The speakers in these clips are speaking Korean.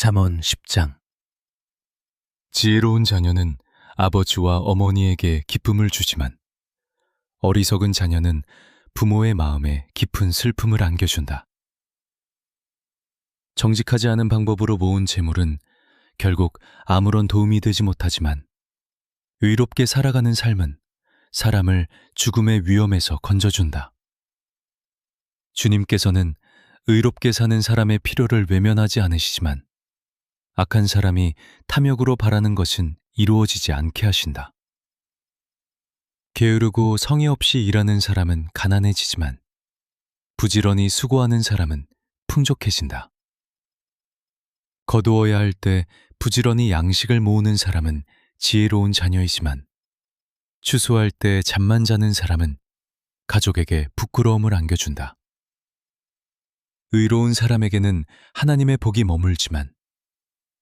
잠언 10장. 지혜로운 자녀는 아버지와 어머니에게 기쁨을 주지만 어리석은 자녀는 부모의 마음에 깊은 슬픔을 안겨준다. 정직하지 않은 방법으로 모은 재물은 결국 아무런 도움이 되지 못하지만 의롭게 살아가는 삶은 사람을 죽음의 위험에서 건져준다. 주님께서는 의롭게 사는 사람의 필요를 외면하지 않으시지만 악한 사람이 탐욕으로 바라는 것은 이루어지지 않게 하신다. 게으르고 성의 없이 일하는 사람은 가난해지지만 부지런히 수고하는 사람은 풍족해진다. 거두어야 할 때 부지런히 양식을 모으는 사람은 지혜로운 자녀이지만 추수할 때 잠만 자는 사람은 가족에게 부끄러움을 안겨준다. 의로운 사람에게는 하나님의 복이 머물지만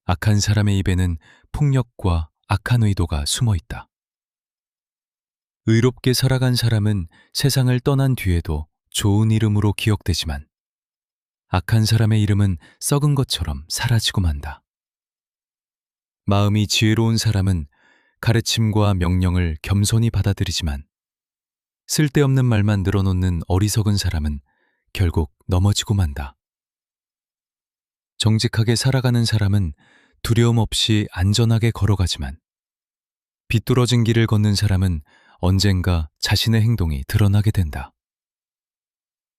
악한 사람의 입에는 폭력과 악한 의도가 숨어 있다. 의롭게 살아간 사람은 세상을 떠난 뒤에도 좋은 이름으로 기억되지만 악한 사람의 이름은 썩은 것처럼 사라지고 만다. 마음이 지혜로운 사람은 가르침과 명령을 겸손히 받아들이지만 쓸데없는 말만 늘어놓는 어리석은 사람은 결국 넘어지고 만다. 정직하게 살아가는 사람은 두려움 없이 안전하게 걸어가지만 비뚤어진 길을 걷는 사람은 언젠가 자신의 행동이 드러나게 된다.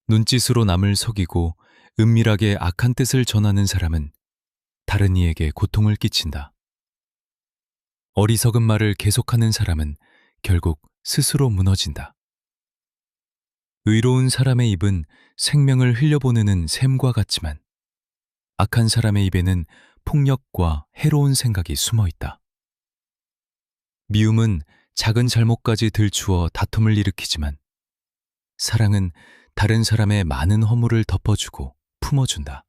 눈짓으로 남을 속이고 은밀하게 악한 뜻을 전하는 사람은 다른 이에게 고통을 끼친다. 어리석은 말을 계속하는 사람은 결국 스스로 무너진다. 의로운 사람의 입은 생명을 흘려보내는 샘과 같지만 악한 사람의 입에는 폭력과 해로운 생각이 숨어 있다. 미움은 작은 잘못까지 들추어 다툼을 일으키지만 사랑은 다른 사람의 많은 허물을 덮어주고 품어준다.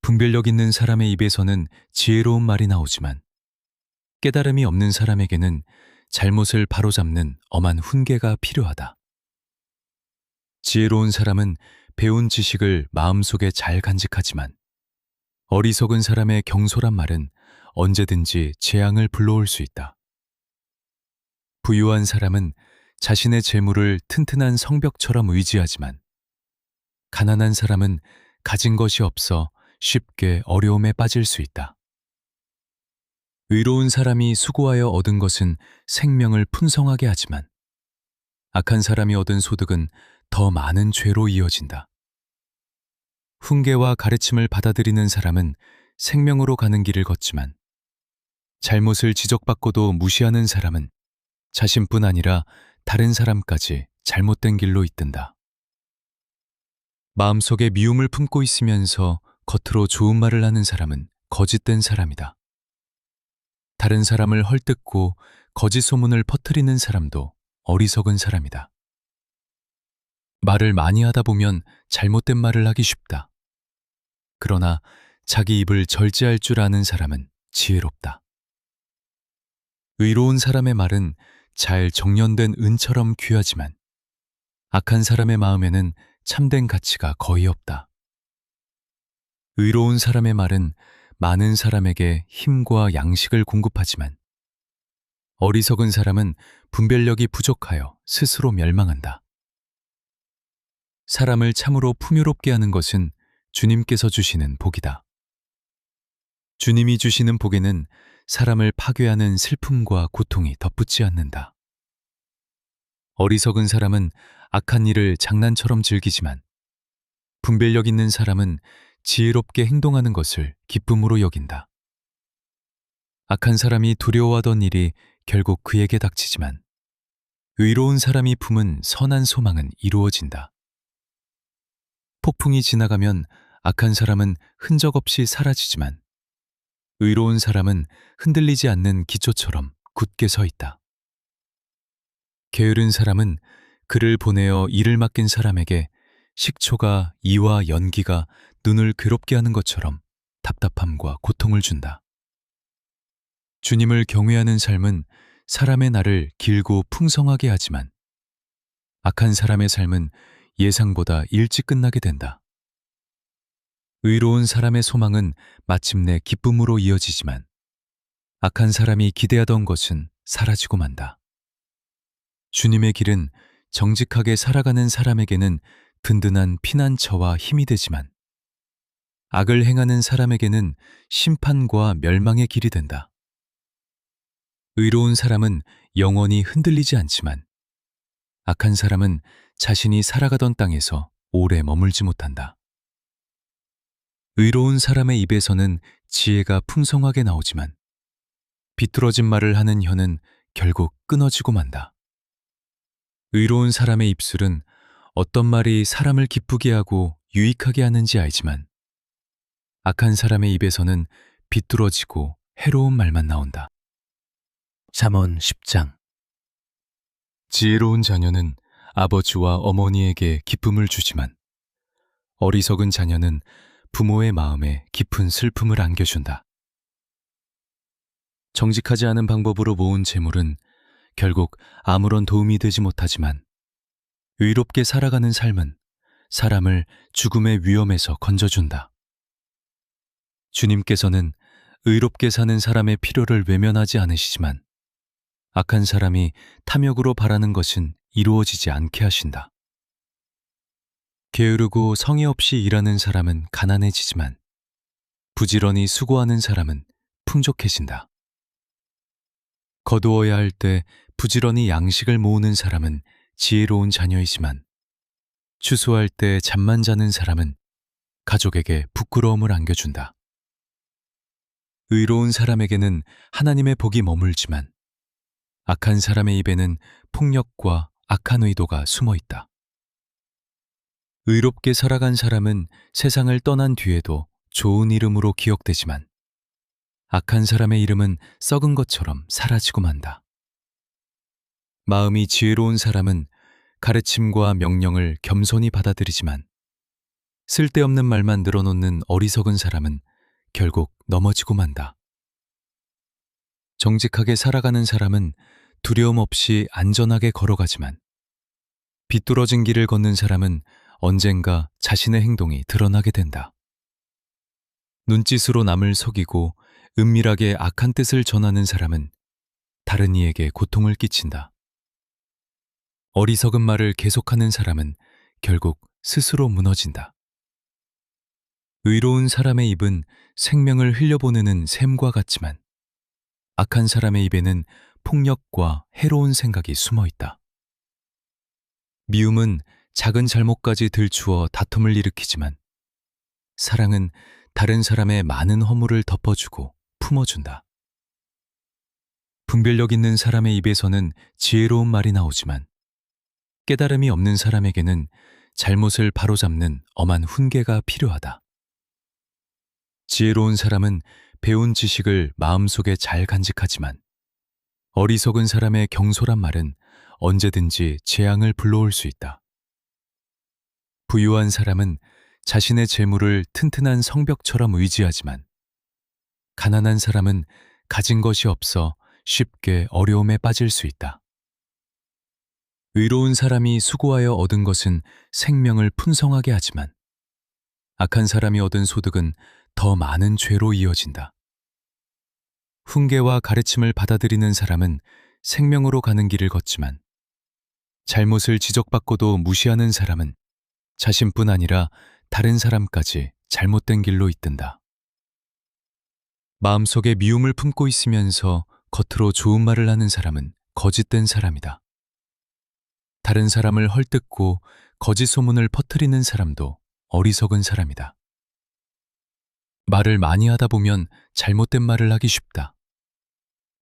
분별력 있는 사람의 입에서는 지혜로운 말이 나오지만 깨달음이 없는 사람에게는 잘못을 바로잡는 엄한 훈계가 필요하다. 지혜로운 사람은 배운 지식을 마음속에 잘 간직하지만 어리석은 사람의 경솔한 말은 언제든지 재앙을 불러올 수 있다. 부유한 사람은 자신의 재물을 튼튼한 성벽처럼 의지하지만 가난한 사람은 가진 것이 없어 쉽게 어려움에 빠질 수 있다. 의로운 사람이 수고하여 얻은 것은 생명을 풍성하게 하지만 악한 사람이 얻은 소득은 더 많은 죄로 이어진다. 훈계와 가르침을 받아들이는 사람은 생명으로 가는 길을 걷지만 잘못을 지적받고도 무시하는 사람은 자신뿐 아니라 다른 사람까지 잘못된 길로 이끈다. 마음속에 미움을 품고 있으면서 겉으로 좋은 말을 하는 사람은 거짓된 사람이다. 다른 사람을 헐뜯고 거짓 소문을 퍼뜨리는 사람도 어리석은 사람이다. 말을 많이 하다 보면 잘못된 말을 하기 쉽다. 그러나 자기 입을 절제할 줄 아는 사람은 지혜롭다. 의로운 사람의 말은 잘 정련된 은처럼 귀하지만 악한 사람의 마음에는 참된 가치가 거의 없다. 의로운 사람의 말은 많은 사람에게 힘과 양식을 공급하지만 어리석은 사람은 분별력이 부족하여 스스로 멸망한다. 사람을 참으로 풍요롭게 하는 것은 주님께서 주시는 복이다. 주님이 주시는 복에는 사람을 파괴하는 슬픔과 고통이 덧붙지 않는다. 어리석은 사람은 악한 일을 장난처럼 즐기지만 분별력 있는 사람은 지혜롭게 행동하는 것을 기쁨으로 여긴다. 악한 사람이 두려워하던 일이 결국 그에게 닥치지만 의로운 사람이 품은 선한 소망은 이루어진다. 폭풍이 지나가면 악한 사람은 흔적 없이 사라지지만 의로운 사람은 흔들리지 않는 기초처럼 굳게 서 있다. 게으른 사람은 그를 보내어 일을 맡긴 사람에게 식초가 이와 연기가 눈을 괴롭게 하는 것처럼 답답함과 고통을 준다. 주님을 경외하는 삶은 사람의 날을 길고 풍성하게 하지만 악한 사람의 삶은 예상보다 일찍 끝나게 된다. 의로운 사람의 소망은 마침내 기쁨으로 이어지지만 악한 사람이 기대하던 것은 사라지고 만다. 주님의 길은 정직하게 살아가는 사람에게는 든든한 피난처와 힘이 되지만 악을 행하는 사람에게는 심판과 멸망의 길이 된다. 의로운 사람은 영원히 흔들리지 않지만 악한 사람은 자신이 살아가던 땅에서 오래 머물지 못한다. 의로운 사람의 입에서는 지혜가 풍성하게 나오지만 비뚤어진 말을 하는 혀는 결국 끊어지고 만다. 의로운 사람의 입술은 어떤 말이 사람을 기쁘게 하고 유익하게 하는지 알지만 악한 사람의 입에서는 비뚤어지고 해로운 말만 나온다. 잠언 10장. 지혜로운 자녀는 아버지와 어머니에게 기쁨을 주지만 어리석은 자녀는 부모의 마음에 깊은 슬픔을 안겨준다. 정직하지 않은 방법으로 모은 재물은 결국 아무런 도움이 되지 못하지만 의롭게 살아가는 삶은 사람을 죽음의 위험에서 건져준다. 주님께서는 의롭게 사는 사람의 필요를 외면하지 않으시지만 악한 사람이 탐욕으로 바라는 것은 이루어지지 않게 하신다. 게으르고 성의 없이 일하는 사람은 가난해지지만 부지런히 수고하는 사람은 풍족해진다. 거두어야 할 때 부지런히 양식을 모으는 사람은 지혜로운 자녀이지만 추수할 때 잠만 자는 사람은 가족에게 부끄러움을 안겨준다. 의로운 사람에게는 하나님의 복이 머물지만 악한 사람의 입에는 폭력과 악한 의도가 숨어 있다. 의롭게 살아간 사람은 세상을 떠난 뒤에도 좋은 이름으로 기억되지만 악한 사람의 이름은 썩은 것처럼 사라지고 만다. 마음이 지혜로운 사람은 가르침과 명령을 겸손히 받아들이지만 쓸데없는 말만 늘어놓는 어리석은 사람은 결국 넘어지고 만다. 정직하게 살아가는 사람은 두려움 없이 안전하게 걸어가지만 비뚤어진 길을 걷는 사람은 언젠가 자신의 행동이 드러나게 된다. 눈짓으로 남을 속이고 은밀하게 악한 뜻을 전하는 사람은 다른 이에게 고통을 끼친다. 어리석은 말을 계속하는 사람은 결국 스스로 무너진다. 의로운 사람의 입은 생명을 흘려보내는 샘과 같지만 악한 사람의 입에는 폭력과 해로운 생각이 숨어 있다. 미움은 작은 잘못까지 들추어 다툼을 일으키지만 사랑은 다른 사람의 많은 허물을 덮어주고 품어준다. 분별력 있는 사람의 입에서는 지혜로운 말이 나오지만 깨달음이 없는 사람에게는 잘못을 바로잡는 엄한 훈계가 필요하다. 지혜로운 사람은 배운 지식을 마음속에 잘 간직하지만 어리석은 사람의 경솔한 말은 언제든지 재앙을 불러올 수 있다. 부유한 사람은 자신의 재물을 튼튼한 성벽처럼 의지하지만 가난한 사람은 가진 것이 없어 쉽게 어려움에 빠질 수 있다. 의로운 사람이 수고하여 얻은 것은 생명을 풍성하게 하지만 악한 사람이 얻은 소득은 더 많은 죄로 이어진다. 훈계와 가르침을 받아들이는 사람은 생명으로 가는 길을 걷지만 잘못을 지적받고도 무시하는 사람은 자신뿐 아니라 다른 사람까지 잘못된 길로 이끈다. 마음속에 미움을 품고 있으면서 겉으로 좋은 말을 하는 사람은 거짓된 사람이다. 다른 사람을 헐뜯고 거짓 소문을 퍼뜨리는 사람도 어리석은 사람이다. 말을 많이 하다 보면 잘못된 말을 하기 쉽다.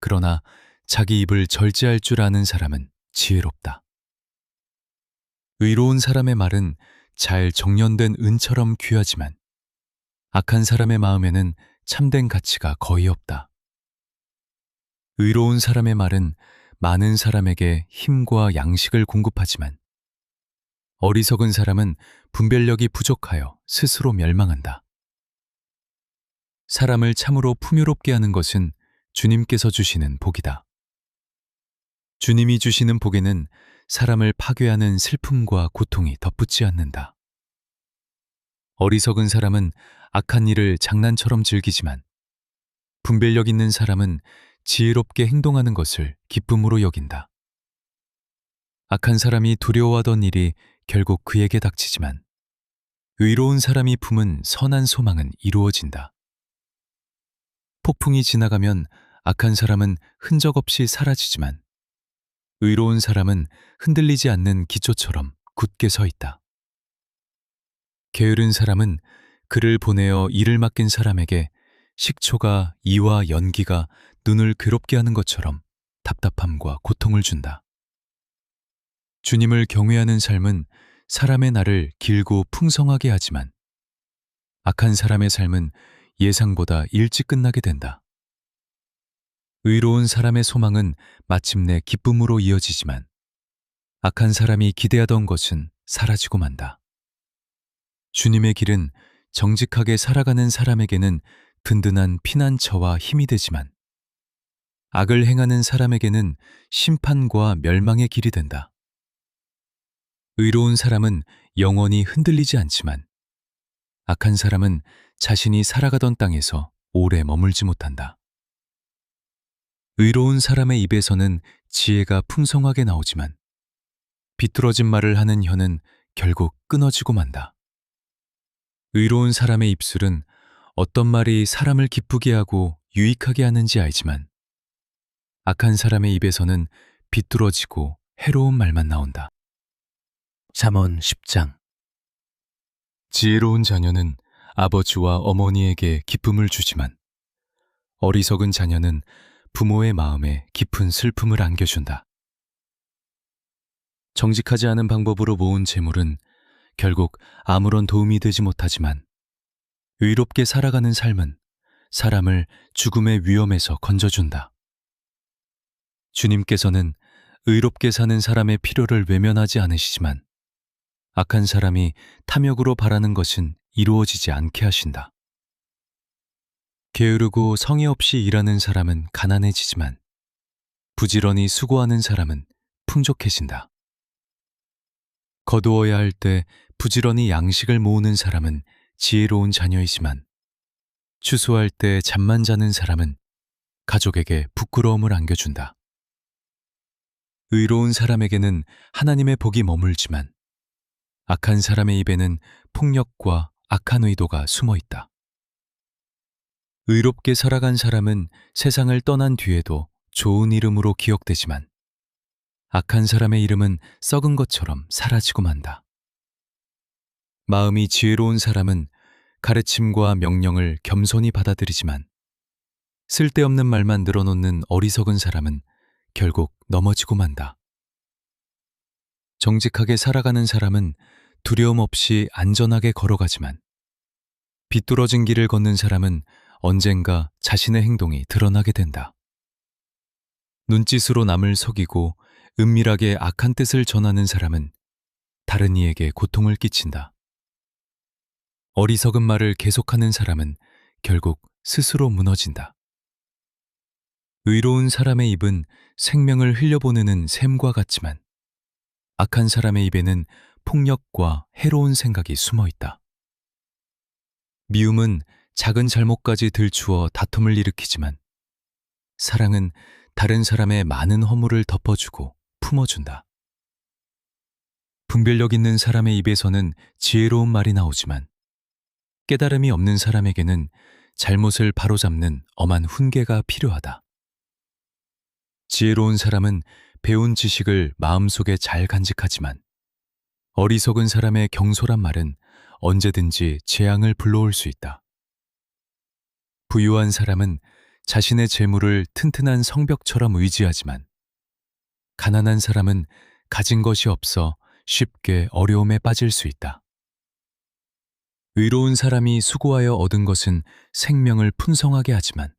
그러나 자기 입을 절제할 줄 아는 사람은 지혜롭다. 의로운 사람의 말은 잘 정련된 은처럼 귀하지만 악한 사람의 마음에는 참된 가치가 거의 없다. 의로운 사람의 말은 많은 사람에게 힘과 양식을 공급하지만 어리석은 사람은 분별력이 부족하여 스스로 멸망한다. 사람을 참으로 풍요롭게 하는 것은 주님께서 주시는 복이다. 주님이 주시는 복에는 사람을 파괴하는 슬픔과 고통이 덧붙지 않는다. 어리석은 사람은 악한 일을 장난처럼 즐기지만 분별력 있는 사람은 지혜롭게 행동하는 것을 기쁨으로 여긴다. 악한 사람이 두려워하던 일이 결국 그에게 닥치지만 의로운 사람이 품은 선한 소망은 이루어진다. 폭풍이 지나가면 악한 사람은 흔적 없이 사라지지만 의로운 사람은 흔들리지 않는 기초처럼 굳게 서 있다. 게으른 사람은 그를 보내어 일을 맡긴 사람에게 식초가 이와 연기가 눈을 괴롭게 하는 것처럼 답답함과 고통을 준다. 주님을 경외하는 삶은 사람의 날을 길고 풍성하게 하지만 악한 사람의 삶은 예상보다 일찍 끝나게 된다. 의로운 사람의 소망은 마침내 기쁨으로 이어지지만 악한 사람이 기대하던 것은 사라지고 만다. 주님의 길은 정직하게 살아가는 사람에게는 든든한 피난처와 힘이 되지만 악을 행하는 사람에게는 심판과 멸망의 길이 된다. 의로운 사람은 영원히 흔들리지 않지만 악한 사람은 자신이 살아가던 땅에서 오래 머물지 못한다. 의로운 사람의 입에서는 지혜가 풍성하게 나오지만 비뚤어진 말을 하는 혀는 결국 끊어지고 만다. 의로운 사람의 입술은 어떤 말이 사람을 기쁘게 하고 유익하게 하는지 알지만 악한 사람의 입에서는 비뚤어지고 해로운 말만 나온다. 잠언 10장. 지혜로운 자녀는 아버지와 어머니에게 기쁨을 주지만 어리석은 자녀는 부모의 마음에 깊은 슬픔을 안겨준다. 정직하지 않은 방법으로 모은 재물은 결국 아무런 도움이 되지 못하지만 의롭게 살아가는 삶은 사람을 죽음의 위험에서 건져준다. 주님께서는 의롭게 사는 사람의 필요를 외면하지 않으시지만 악한 사람이 탐욕으로 바라는 것은 이루어지지 않게 하신다. 게으르고 성의 없이 일하는 사람은 가난해지지만 부지런히 수고하는 사람은 풍족해진다. 거두어야 할 때 부지런히 양식을 모으는 사람은 지혜로운 자녀이지만 추수할 때 잠만 자는 사람은 가족에게 부끄러움을 안겨준다. 의로운 사람에게는 하나님의 복이 머물지만 악한 사람의 입에는 폭력과 악한 의도가 숨어 있다. 의롭게 살아간 사람은 세상을 떠난 뒤에도 좋은 이름으로 기억되지만 악한 사람의 이름은 썩은 것처럼 사라지고 만다. 마음이 지혜로운 사람은 가르침과 명령을 겸손히 받아들이지만 쓸데없는 말만 늘어놓는 어리석은 사람은 결국 넘어지고 만다. 정직하게 살아가는 사람은 두려움 없이 안전하게 걸어가지만 비뚤어진 길을 걷는 사람은 언젠가 자신의 행동이 드러나게 된다. 눈짓으로 남을 속이고 은밀하게 악한 뜻을 전하는 사람은 다른 이에게 고통을 끼친다. 어리석은 말을 계속하는 사람은 결국 스스로 무너진다. 의로운 사람의 입은 생명을 흘려보내는 샘과 같지만 악한 사람의 입에는 폭력과 해로운 생각이 숨어 있다. 미움은 작은 잘못까지 들추어 다툼을 일으키지만 사랑은 다른 사람의 많은 허물을 덮어주고 품어준다. 분별력 있는 사람의 입에서는 지혜로운 말이 나오지만 깨달음이 없는 사람에게는 잘못을 바로잡는 엄한 훈계가 필요하다. 지혜로운 사람은 배운 지식을 마음속에 잘 간직하지만 어리석은 사람의 경솔한 말은 언제든지 재앙을 불러올 수 있다. 부유한 사람은 자신의 재물을 튼튼한 성벽처럼 의지하지만 가난한 사람은 가진 것이 없어 쉽게 어려움에 빠질 수 있다. 의로운 사람이 수고하여 얻은 것은 생명을 풍성하게 하지만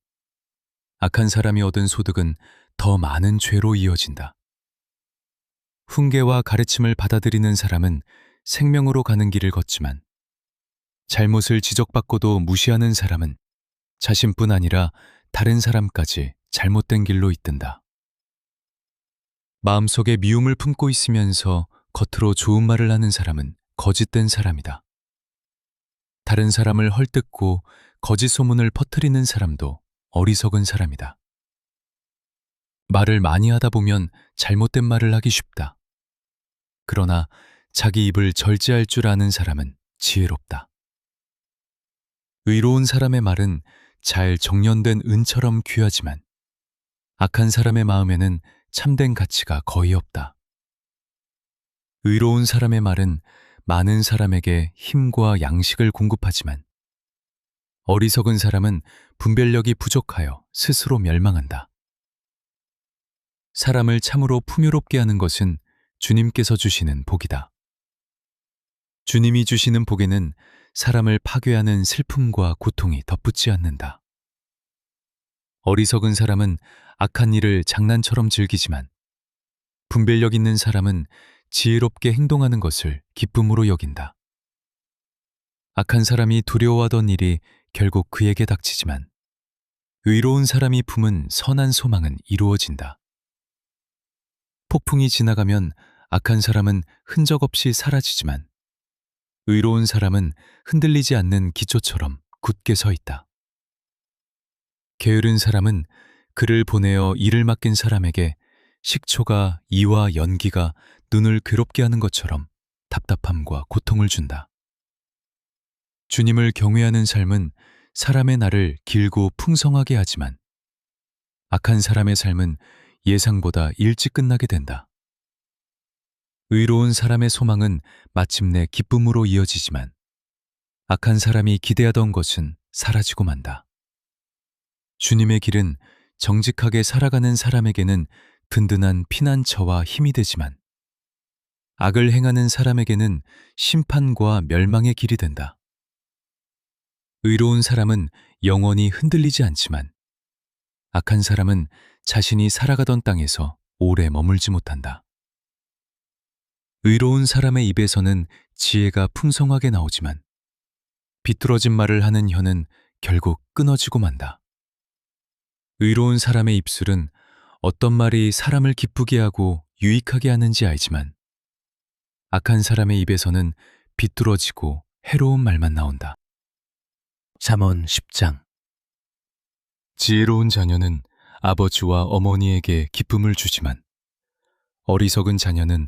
악한 사람이 얻은 소득은 더 많은 죄로 이어진다. 훈계와 가르침을 받아들이는 사람은 생명으로 가는 길을 걷지만 잘못을 지적받고도 무시하는 사람은 자신뿐 아니라 다른 사람까지 잘못된 길로 이끈다. 마음속에 미움을 품고 있으면서 겉으로 좋은 말을 하는 사람은 거짓된 사람이다. 다른 사람을 헐뜯고 거짓 소문을 퍼뜨리는 사람도 어리석은 사람이다. 말을 많이 하다 보면 잘못된 말을 하기 쉽다. 그러나 자기 입을 절제할 줄 아는 사람은 지혜롭다. 의로운 사람의 말은 잘 정련된 은처럼 귀하지만 악한 사람의 마음에는 참된 가치가 거의 없다. 의로운 사람의 말은 많은 사람에게 힘과 양식을 공급하지만 어리석은 사람은 분별력이 부족하여 스스로 멸망한다. 사람을 참으로 풍요롭게 하는 것은 주님께서 주시는 복이다. 주님이 주시는 복에는 사람을 파괴하는 슬픔과 고통이 덧붙지 않는다. 어리석은 사람은 악한 일을 장난처럼 즐기지만 분별력 있는 사람은 지혜롭게 행동하는 것을 기쁨으로 여긴다. 악한 사람이 두려워하던 일이 결국 그에게 닥치지만 의로운 사람이 품은 선한 소망은 이루어진다. 폭풍이 지나가면 악한 사람은 흔적 없이 사라지지만 의로운 사람은 흔들리지 않는 기초처럼 굳게 서 있다. 게으른 사람은 그를 보내어 일을 맡긴 사람에게 식초가 이와 연기가 눈을 괴롭게 하는 것처럼 답답함과 고통을 준다. 주님을 경외하는 삶은 사람의 날을 길고 풍성하게 하지만 악한 사람의 삶은 예상보다 일찍 끝나게 된다. 의로운 사람의 소망은 마침내 기쁨으로 이어지지만 악한 사람이 기대하던 것은 사라지고 만다. 주님의 길은 정직하게 살아가는 사람에게는 든든한 피난처와 힘이 되지만 악을 행하는 사람에게는 심판과 멸망의 길이 된다. 의로운 사람은 영원히 흔들리지 않지만 악한 사람은 자신이 살아가던 땅에서 오래 머물지 못한다. 의로운 사람의 입에서는 지혜가 풍성하게 나오지만 비뚤어진 말을 하는 혀는 결국 끊어지고 만다. 의로운 사람의 입술은 어떤 말이 사람을 기쁘게 하고 유익하게 하는지 알지만 악한 사람의 입에서는 비뚤어지고 해로운 말만 나온다. 잠언 10장. 지혜로운 자녀는 아버지와 어머니에게 기쁨을 주지만 어리석은 자녀는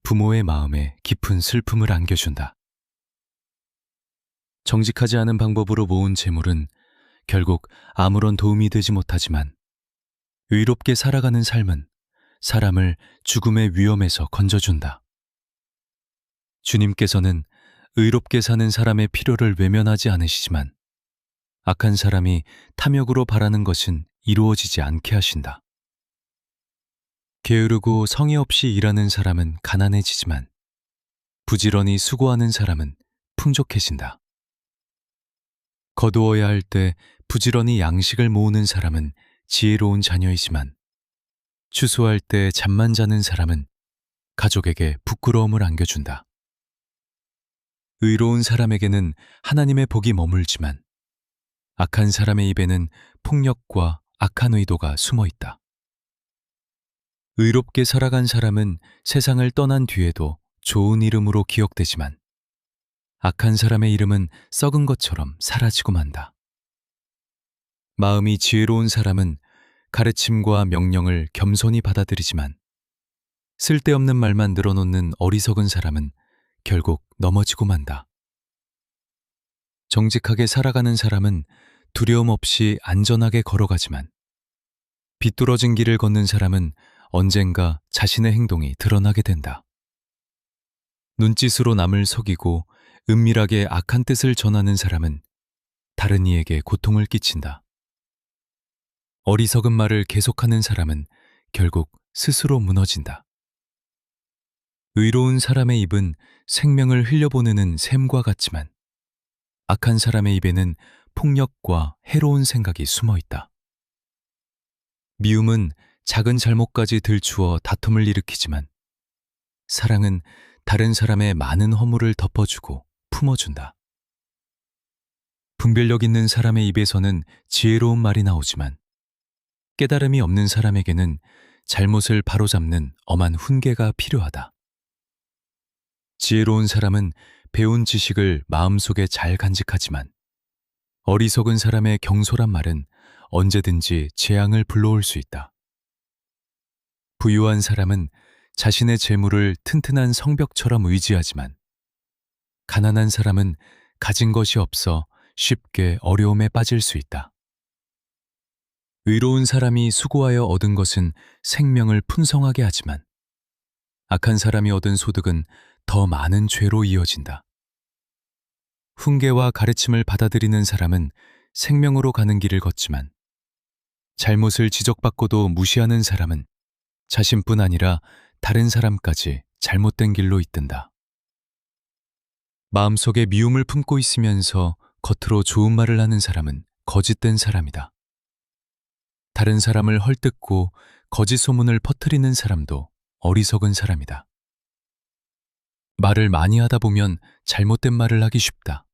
부모의 마음에 깊은 슬픔을 안겨준다. 정직하지 않은 방법으로 모은 재물은 결국 아무런 도움이 되지 못하지만 의롭게 살아가는 삶은 사람을 죽음의 위험에서 건져준다. 주님께서는 의롭게 사는 사람의 필요를 외면하지 않으시지만 악한 사람이 탐욕으로 바라는 것은 이루어지지 않게 하신다. 게으르고 성의 없이 일하는 사람은 가난해지지만 부지런히 수고하는 사람은 풍족해진다. 거두어야 할 때 부지런히 양식을 모으는 사람은 지혜로운 자녀이지만 추수할 때 잠만 자는 사람은 가족에게 부끄러움을 안겨준다. 의로운 사람에게는 하나님의 복이 머물지만 악한 사람의 입에는 폭력과 악한 의도가 숨어 있다. 의롭게 살아간 사람은 세상을 떠난 뒤에도 좋은 이름으로 기억되지만 악한 사람의 이름은 썩은 것처럼 사라지고 만다. 마음이 지혜로운 사람은 가르침과 명령을 겸손히 받아들이지만 쓸데없는 말만 늘어놓는 어리석은 사람은 결국 넘어지고 만다. 정직하게 살아가는 사람은 두려움 없이 안전하게 걸어가지만 비뚤어진 길을 걷는 사람은 언젠가 자신의 행동이 드러나게 된다. 눈짓으로 남을 속이고 은밀하게 악한 뜻을 전하는 사람은 다른 이에게 고통을 끼친다. 어리석은 말을 계속하는 사람은 결국 스스로 무너진다. 의로운 사람의 입은 생명을 흘려보내는 샘과 같지만 악한 사람의 입에는 폭력과 해로운 생각이 숨어 있다. 미움은 작은 잘못까지 들추어 다툼을 일으키지만 사랑은 다른 사람의 많은 허물을 덮어주고 품어준다. 분별력 있는 사람의 입에서는 지혜로운 말이 나오지만 깨달음이 없는 사람에게는 잘못을 바로잡는 엄한 훈계가 필요하다. 지혜로운 사람은 배운 지식을 마음속에 잘 간직하지만 어리석은 사람의 경솔한 말은 언제든지 재앙을 불러올 수 있다. 부유한 사람은 자신의 재물을 튼튼한 성벽처럼 의지하지만 가난한 사람은 가진 것이 없어 쉽게 어려움에 빠질 수 있다. 의로운 사람이 수고하여 얻은 것은 생명을 풍성하게 하지만 악한 사람이 얻은 소득은 더 많은 죄로 이어진다. 훈계와 가르침을 받아들이는 사람은 생명으로 가는 길을 걷지만 잘못을 지적받고도 무시하는 사람은 자신뿐 아니라 다른 사람까지 잘못된 길로 이끈다. 마음속에 미움을 품고 있으면서 겉으로 좋은 말을 하는 사람은 거짓된 사람이다. 다른 사람을 헐뜯고 거짓 소문을 퍼뜨리는 사람도 어리석은 사람이다. 말을 많이 하다 보면 잘못된 말을 하기 쉽다.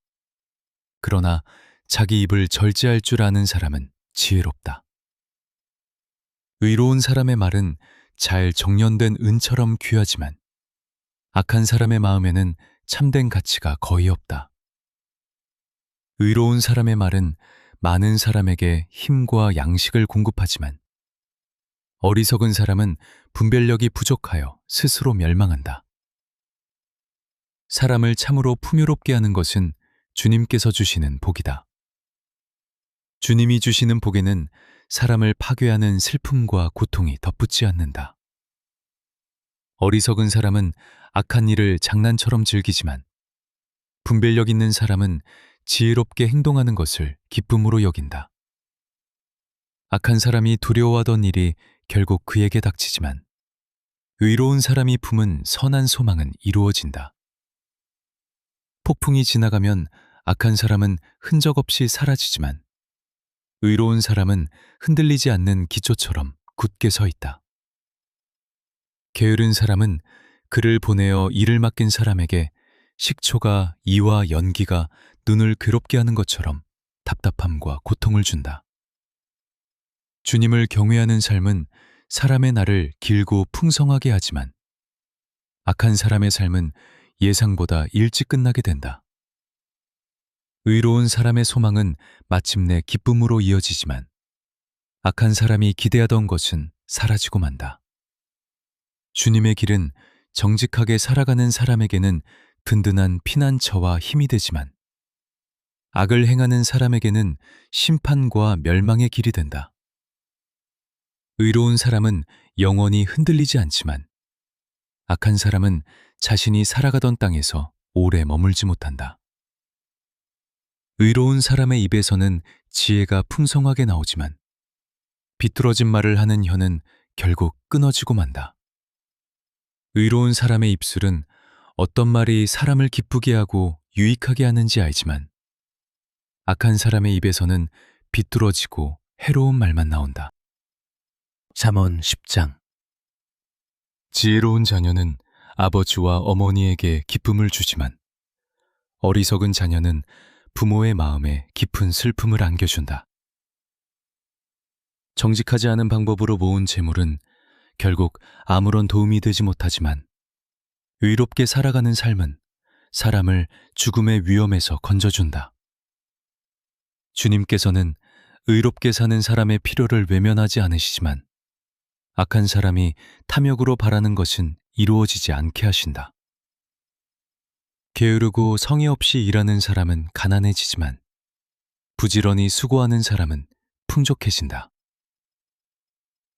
그러나 자기 입을 절제할 줄 아는 사람은 지혜롭다. 의로운 사람의 말은 잘 정련된 은처럼 귀하지만 악한 사람의 마음에는 참된 가치가 거의 없다. 의로운 사람의 말은 많은 사람에게 힘과 양식을 공급하지만 어리석은 사람은 분별력이 부족하여 스스로 멸망한다. 사람을 참으로 풍요롭게 하는 것은 주님께서 주시는 복이다. 주님이 주시는 복에는 사람을 파괴하는 슬픔과 고통이 덧붙지 않는다. 어리석은 사람은 악한 일을 장난처럼 즐기지만 분별력 있는 사람은 지혜롭게 행동하는 것을 기쁨으로 여긴다. 악한 사람이 두려워하던 일이 결국 그에게 닥치지만 의로운 사람이 품은 선한 소망은 이루어진다. 폭풍이 지나가면 악한 사람은 흔적 없이 사라지지만 의로운 사람은 흔들리지 않는 기초처럼 굳게 서 있다. 게으른 사람은 그를 보내어 일을 맡긴 사람에게 식초가 이와 연기가 눈을 괴롭게 하는 것처럼 답답함과 고통을 준다. 주님을 경외하는 삶은 사람의 날을 길고 풍성하게 하지만 악한 사람의 삶은 예상보다 일찍 끝나게 된다. 의로운 사람의 소망은 마침내 기쁨으로 이어지지만 악한 사람이 기대하던 것은 사라지고 만다. 주님의 길은 정직하게 살아가는 사람에게는 든든한 피난처와 힘이 되지만 악을 행하는 사람에게는 심판과 멸망의 길이 된다. 의로운 사람은 영원히 흔들리지 않지만 악한 사람은 자신이 살아가던 땅에서 오래 머물지 못한다. 의로운 사람의 입에서는 지혜가 풍성하게 나오지만 비뚤어진 말을 하는 혀는 결국 끊어지고 만다. 의로운 사람의 입술은 어떤 말이 사람을 기쁘게 하고 유익하게 하는지 알지만 악한 사람의 입에서는 비뚤어지고 해로운 말만 나온다. 잠언 10장. 지혜로운 자녀는 아버지와 어머니에게 기쁨을 주지만 어리석은 자녀는 부모의 마음에 깊은 슬픔을 안겨준다. 정직하지 않은 방법으로 모은 재물은 결국 아무런 도움이 되지 못하지만 의롭게 살아가는 삶은 사람을 죽음의 위험에서 건져준다. 주님께서는 의롭게 사는 사람의 필요를 외면하지 않으시지만 악한 사람이 탐욕으로 바라는 것은 이루어지지 않게 하신다. 게으르고 성의 없이 일하는 사람은 가난해지지만 부지런히 수고하는 사람은 풍족해진다.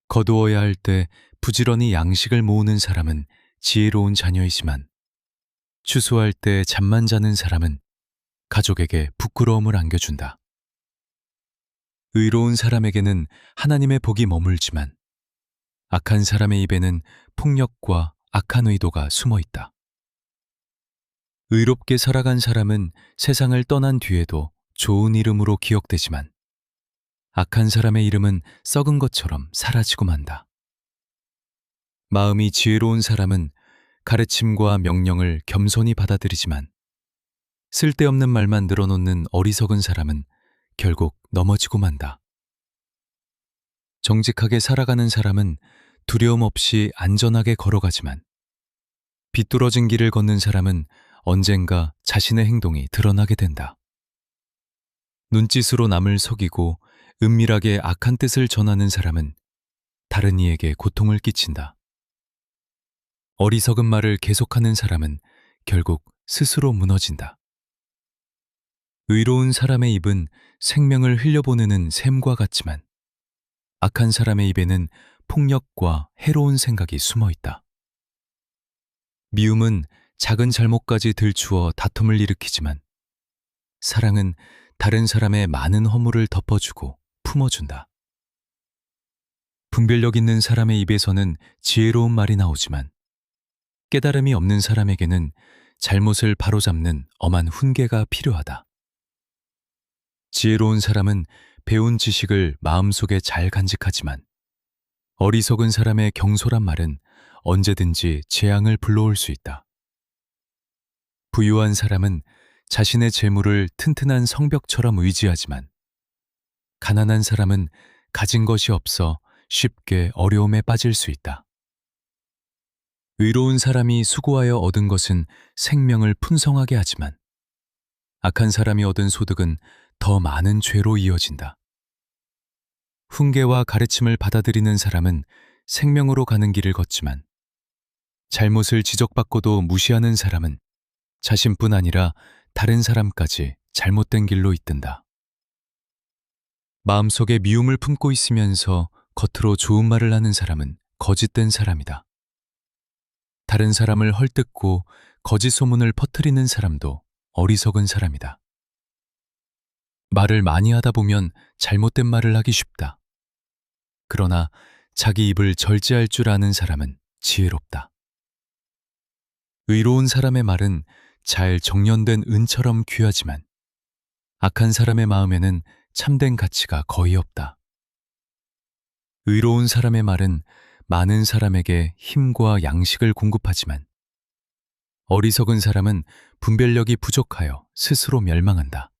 거두어야 할 때 부지런히 양식을 모으는 사람은 지혜로운 자녀이지만 추수할 때 잠만 자는 사람은 가족에게 부끄러움을 안겨준다. 의로운 사람에게는 하나님의 복이 머물지만 악한 사람의 입에는 폭력과 악한 의도가 숨어 있다. 의롭게 살아간 사람은 세상을 떠난 뒤에도 좋은 이름으로 기억되지만 악한 사람의 이름은 썩은 것처럼 사라지고 만다. 마음이 지혜로운 사람은 가르침과 명령을 겸손히 받아들이지만 쓸데없는 말만 늘어놓는 어리석은 사람은 결국 넘어지고 만다. 정직하게 살아가는 사람은 두려움 없이 안전하게 걸어가지만 비뚤어진 길을 걷는 사람은 언젠가 자신의 행동이 드러나게 된다. 눈짓으로 남을 속이고 은밀하게 악한 뜻을 전하는 사람은 다른 이에게 고통을 끼친다. 어리석은 말을 계속하는 사람은 결국 스스로 무너진다. 의로운 사람의 입은 생명을 흘려보내는 샘과 같지만 악한 사람의 입에는 폭력과 해로운 생각이 숨어 있다. 미움은 작은 잘못까지 들추어 다툼을 일으키지만 사랑은 다른 사람의 많은 허물을 덮어주고 품어준다. 분별력 있는 사람의 입에서는 지혜로운 말이 나오지만 깨달음이 없는 사람에게는 잘못을 바로잡는 엄한 훈계가 필요하다. 지혜로운 사람은 배운 지식을 마음속에 잘 간직하지만 어리석은 사람의 경솔한 말은 언제든지 재앙을 불러올 수 있다. 부유한 사람은 자신의 재물을 튼튼한 성벽처럼 의지하지만 가난한 사람은 가진 것이 없어 쉽게 어려움에 빠질 수 있다. 의로운 사람이 수고하여 얻은 것은 생명을 풍성하게 하지만 악한 사람이 얻은 소득은 더 많은 죄로 이어진다. 훈계와 가르침을 받아들이는 사람은 생명으로 가는 길을 걷지만 잘못을 지적받고도 무시하는 사람은 자신뿐 아니라 다른 사람까지 잘못된 길로 이끈다. 마음속에 미움을 품고 있으면서 겉으로 좋은 말을 하는 사람은 거짓된 사람이다. 다른 사람을 헐뜯고 거짓 소문을 퍼뜨리는 사람도 어리석은 사람이다. 말을 많이 하다 보면 잘못된 말을 하기 쉽다. 그러나 자기 입을 절제할 줄 아는 사람은 지혜롭다. 의로운 사람의 말은 잘 정련된 은처럼 귀하지만 악한 사람의 마음에는 참된 가치가 거의 없다. 의로운 사람의 말은 많은 사람에게 힘과 양식을 공급하지만 어리석은 사람은 분별력이 부족하여 스스로 멸망한다.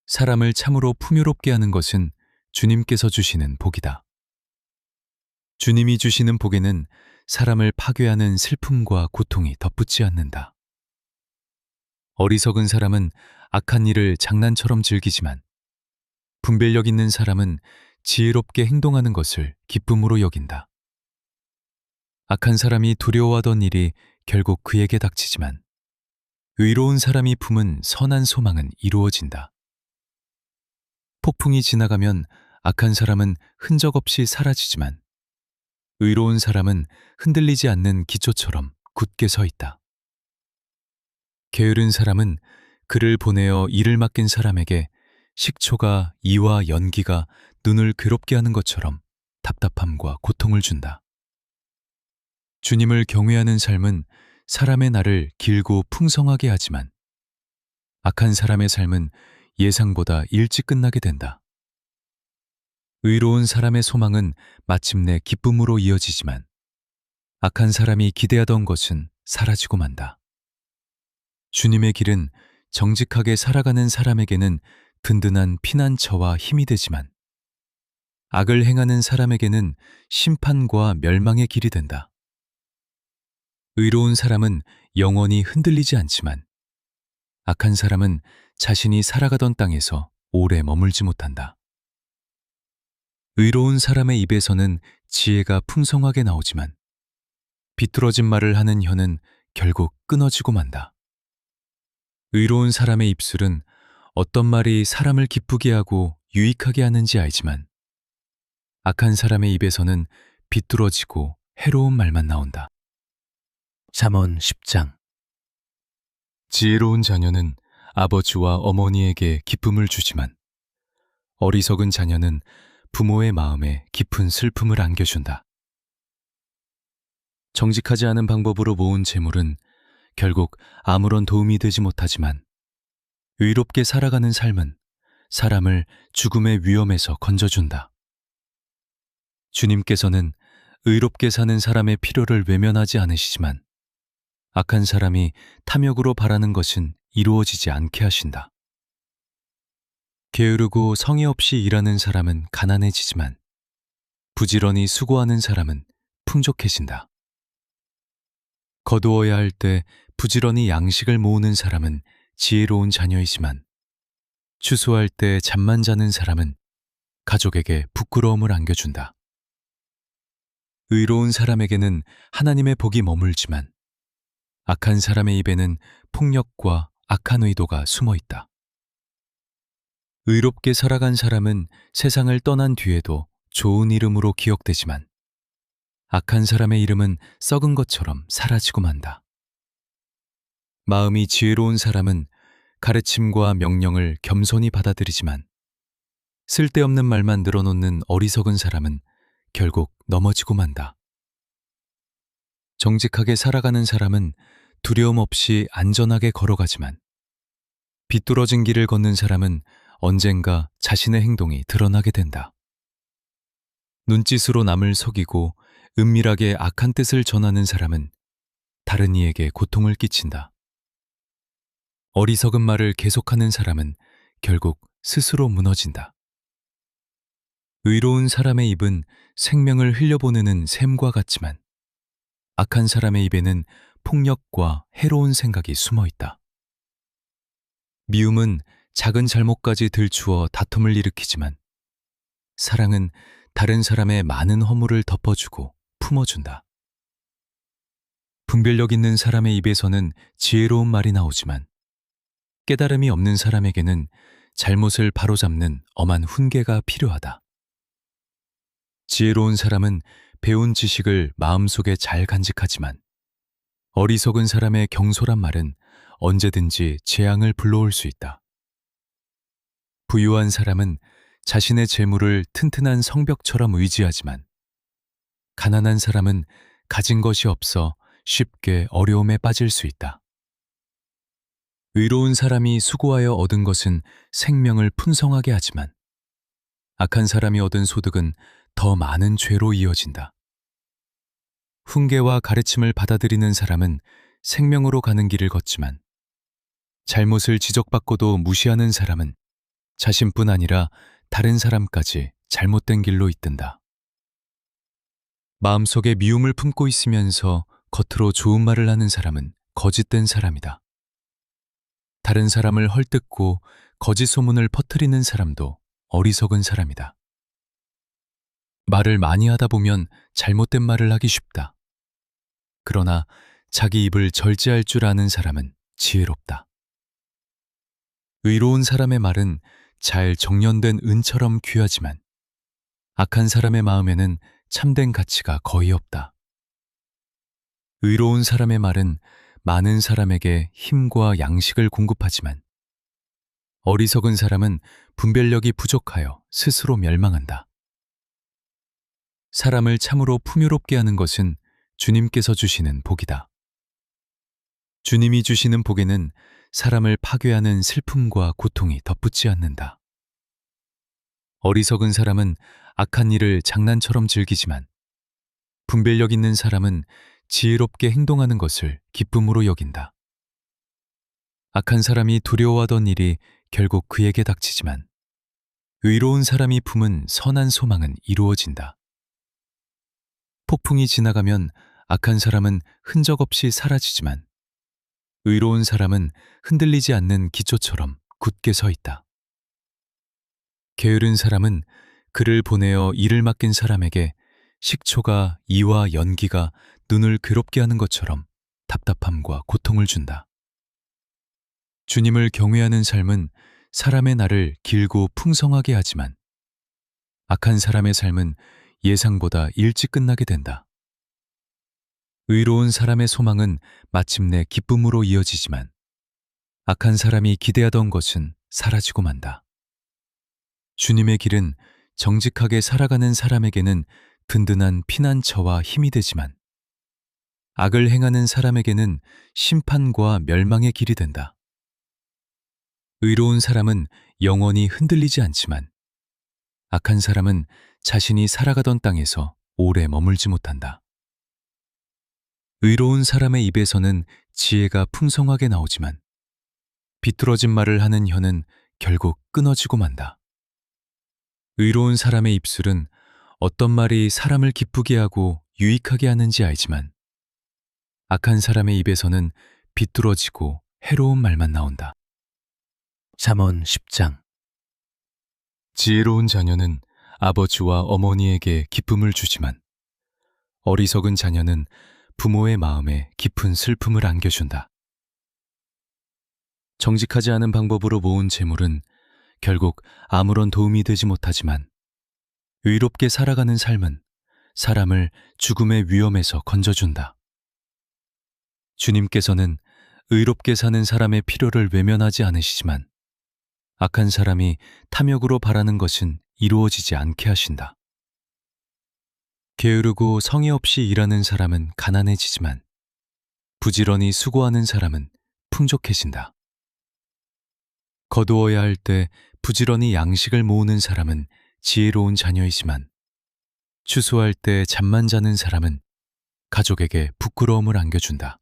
사람을 참으로 풍요롭게 하는 것은 주님께서 주시는 복이다. 주님이 주시는 복에는 사람을 파괴하는 슬픔과 고통이 덧붙지 않는다. 어리석은 사람은 악한 일을 장난처럼 즐기지만 분별력 있는 사람은 지혜롭게 행동하는 것을 기쁨으로 여긴다. 악한 사람이 두려워하던 일이 결국 그에게 닥치지만 의로운 사람이 품은 선한 소망은 이루어진다. 폭풍이 지나가면 악한 사람은 흔적 없이 사라지지만 의로운 사람은 흔들리지 않는 기초처럼 굳게 서 있다. 게으른 사람은 그를 보내어 일을 맡긴 사람에게 식초가 이와 연기가 눈을 괴롭게 하는 것처럼 답답함과 고통을 준다. 주님을 경외하는 삶은 사람의 날을 길고 풍성하게 하지만 악한 사람의 삶은 예상보다 일찍 끝나게 된다. 의로운 사람의 소망은 마침내 기쁨으로 이어지지만 악한 사람이 기대하던 것은 사라지고 만다. 주님의 길은 정직하게 살아가는 사람에게는 든든한 피난처와 힘이 되지만 악을 행하는 사람에게는 심판과 멸망의 길이 된다. 의로운 사람은 영원히 흔들리지 않지만 악한 사람은 자신이 살아가던 땅에서 오래 머물지 못한다. 의로운 사람의 입에서는 지혜가 풍성하게 나오지만 비뚤어진 말을 하는 혀는 결국 끊어지고 만다. 의로운 사람의 입술은 어떤 말이 사람을 기쁘게 하고 유익하게 하는지 알지만 악한 사람의 입에서는 비뚤어지고 해로운 말만 나온다. 잠언 10장. 지혜로운 자녀는 아버지와 어머니에게 기쁨을 주지만 어리석은 자녀는 부모의 마음에 깊은 슬픔을 안겨준다. 정직하지 않은 방법으로 모은 재물은 결국 아무런 도움이 되지 못하지만 의롭게 살아가는 삶은 사람을 죽음의 위험에서 건져준다. 주님께서는 의롭게 사는 사람의 필요를 외면하지 않으시지만 악한 사람이 탐욕으로 바라는 것은 이루어지지 않게 하신다. 게으르고 성의 없이 일하는 사람은 가난해지지만 부지런히 수고하는 사람은 풍족해진다. 거두어야 할 때 부지런히 양식을 모으는 사람은 지혜로운 자녀이지만 추수할 때 잠만 자는 사람은 가족에게 부끄러움을 안겨준다. 의로운 사람에게는 하나님의 복이 머물지만 악한 사람의 입에는 폭력과 악한 의도가 숨어 있다. 의롭게 살아간 사람은 세상을 떠난 뒤에도 좋은 이름으로 기억되지만 악한 사람의 이름은 썩은 것처럼 사라지고 만다. 마음이 지혜로운 사람은 가르침과 명령을 겸손히 받아들이지만 쓸데없는 말만 늘어놓는 어리석은 사람은 결국 넘어지고 만다. 정직하게 살아가는 사람은 두려움 없이 안전하게 걸어가지만 비뚤어진 길을 걷는 사람은 언젠가 자신의 행동이 드러나게 된다. 눈짓으로 남을 속이고 은밀하게 악한 뜻을 전하는 사람은 다른 이에게 고통을 끼친다. 어리석은 말을 계속하는 사람은 결국 스스로 무너진다. 의로운 사람의 입은 생명을 흘려보내는 샘과 같지만 악한 사람의 입에는 폭력과 해로운 생각이 숨어 있다. 미움은 작은 잘못까지 들추어 다툼을 일으키지만 사랑은 다른 사람의 많은 허물을 덮어주고 품어준다. 분별력 있는 사람의 입에서는 지혜로운 말이 나오지만 깨달음이 없는 사람에게는 잘못을 바로잡는 엄한 훈계가 필요하다. 지혜로운 사람은 배운 지식을 마음속에 잘 간직하지만 어리석은 사람의 경솔한 말은 언제든지 재앙을 불러올 수 있다. 부유한 사람은 자신의 재물을 튼튼한 성벽처럼 의지하지만 가난한 사람은 가진 것이 없어 쉽게 어려움에 빠질 수 있다. 의로운 사람이 수고하여 얻은 것은 생명을 풍성하게 하지만 악한 사람이 얻은 소득은 더 많은 죄로 이어진다. 훈계와 가르침을 받아들이는 사람은 생명으로 가는 길을 걷지만 잘못을 지적받고도 무시하는 사람은 자신뿐 아니라 다른 사람까지 잘못된 길로 이끈다. 마음속에 미움을 품고 있으면서 겉으로 좋은 말을 하는 사람은 거짓된 사람이다. 다른 사람을 헐뜯고 거짓 소문을 퍼뜨리는 사람도 어리석은 사람이다. 말을 많이 하다 보면 잘못된 말을 하기 쉽다. 그러나 자기 입을 절제할 줄 아는 사람은 지혜롭다. 의로운 사람의 말은 잘 정련된 은처럼 귀하지만 악한 사람의 마음에는 참된 가치가 거의 없다. 의로운 사람의 말은 많은 사람에게 힘과 양식을 공급하지만 어리석은 사람은 분별력이 부족하여 스스로 멸망한다. 사람을 참으로 풍요롭게 하는 것은 주님께서 주시는 복이다. 주님이 주시는 복에는 사람을 파괴하는 슬픔과 고통이 덧붙지 않는다. 어리석은 사람은 악한 일을 장난처럼 즐기지만 분별력 있는 사람은 지혜롭게 행동하는 것을 기쁨으로 여긴다. 악한 사람이 두려워하던 일이 결국 그에게 닥치지만 의로운 사람이 품은 선한 소망은 이루어진다. 폭풍이 지나가면 악한 사람은 흔적 없이 사라지지만 의로운 사람은 흔들리지 않는 기초처럼 굳게 서 있다. 게으른 사람은 그를 보내어 일을 맡긴 사람에게 식초가 이와 연기가 눈을 괴롭게 하는 것처럼 답답함과 고통을 준다. 주님을 경외하는 삶은 사람의 날을 길고 풍성하게 하지만 악한 사람의 삶은 예상보다 일찍 끝나게 된다. 의로운 사람의 소망은 마침내 기쁨으로 이어지지만 악한 사람이 기대하던 것은 사라지고 만다. 주님의 길은 정직하게 살아가는 사람에게는 든든한 피난처와 힘이 되지만 악을 행하는 사람에게는 심판과 멸망의 길이 된다. 의로운 사람은 영원히 흔들리지 않지만 악한 사람은 자신이 살아가던 땅에서 오래 머물지 못한다. 의로운 사람의 입에서는 지혜가 풍성하게 나오지만 비뚤어진 말을 하는 혀는 결국 끊어지고 만다. 의로운 사람의 입술은 어떤 말이 사람을 기쁘게 하고 유익하게 하는지 알지만 악한 사람의 입에서는 비뚤어지고 해로운 말만 나온다. 잠언 10장. 지혜로운 자녀는 아버지와 어머니에게 기쁨을 주지만 어리석은 자녀는 부모의 마음에 깊은 슬픔을 안겨준다. 정직하지 않은 방법으로 모은 재물은 결국 아무런 도움이 되지 못하지만 의롭게 살아가는 삶은 사람을 죽음의 위험에서 건져준다. 주님께서는 의롭게 사는 사람의 필요를 외면하지 않으시지만 악한 사람이 탐욕으로 바라는 것은 이루어지지 않게 하신다. 게으르고 성의 없이 일하는 사람은 가난해지지만 부지런히 수고하는 사람은 풍족해진다. 거두어야 할 때 부지런히 양식을 모으는 사람은 지혜로운 자녀이지만 추수할 때 잠만 자는 사람은 가족에게 부끄러움을 안겨준다.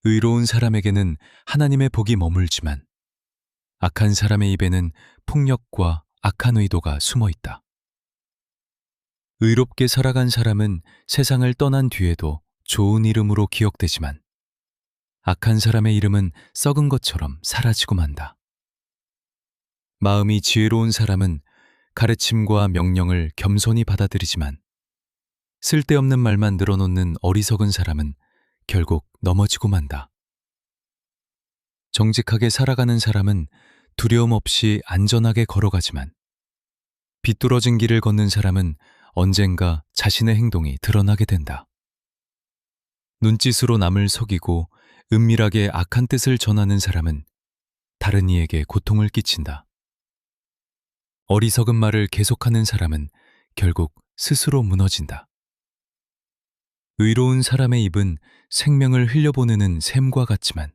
의로운 사람에게는 하나님의 복이 머물지만 악한 사람의 입에는 폭력과 악한 의도가 숨어 있다. 의롭게 살아간 사람은 세상을 떠난 뒤에도 좋은 이름으로 기억되지만 악한 사람의 이름은 썩은 것처럼 사라지고 만다. 마음이 지혜로운 사람은 가르침과 명령을 겸손히 받아들이지만 쓸데없는 말만 늘어놓는 어리석은 사람은 결국 넘어지고 만다. 정직하게 살아가는 사람은 두려움 없이 안전하게 걸어가지만 비뚤어진 길을 걷는 사람은 언젠가 자신의 행동이 드러나게 된다. 눈짓으로 남을 속이고 은밀하게 악한 뜻을 전하는 사람은 다른 이에게 고통을 끼친다. 어리석은 말을 계속하는 사람은 결국 스스로 무너진다. 의로운 사람의 입은 생명을 흘려보내는 샘과 같지만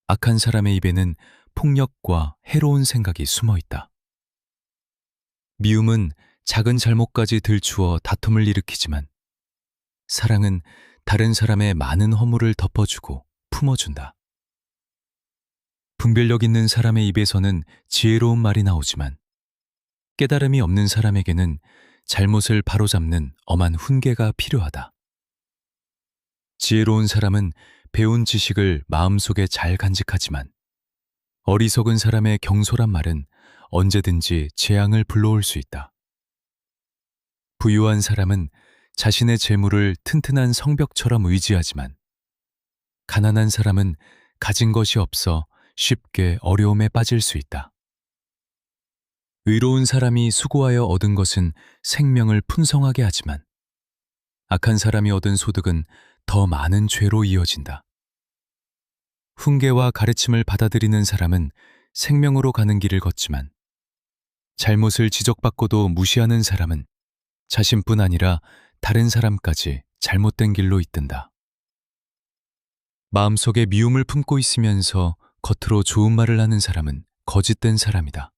악한 사람의 입에는 폭력과 해로운 생각이 숨어 있다. 미움은 작은 잘못까지 들추어 다툼을 일으키지만 사랑은 다른 사람의 많은 허물을 덮어주고 품어준다. 분별력 있는 사람의 입에서는 지혜로운 말이 나오지만 깨달음이 없는 사람에게는 잘못을 바로잡는 엄한 훈계가 필요하다. 지혜로운 사람은 배운 지식을 마음속에 잘 간직하지만 어리석은 사람의 경솔한 말은 언제든지 재앙을 불러올 수 있다. 부유한 사람은 자신의 재물을 튼튼한 성벽처럼 의지하지만 가난한 사람은 가진 것이 없어 쉽게 어려움에 빠질 수 있다. 의로운 사람이 수고하여 얻은 것은 생명을 풍성하게 하지만 악한 사람이 얻은 소득은 더 많은 죄로 이어진다. 훈계와 가르침을 받아들이는 사람은 생명으로 가는 길을 걷지만 잘못을 지적받고도 무시하는 사람은 자신뿐 아니라 다른 사람까지 잘못된 길로 이끈다. 마음속에 미움을 품고 있으면서 겉으로 좋은 말을 하는 사람은 거짓된 사람이다.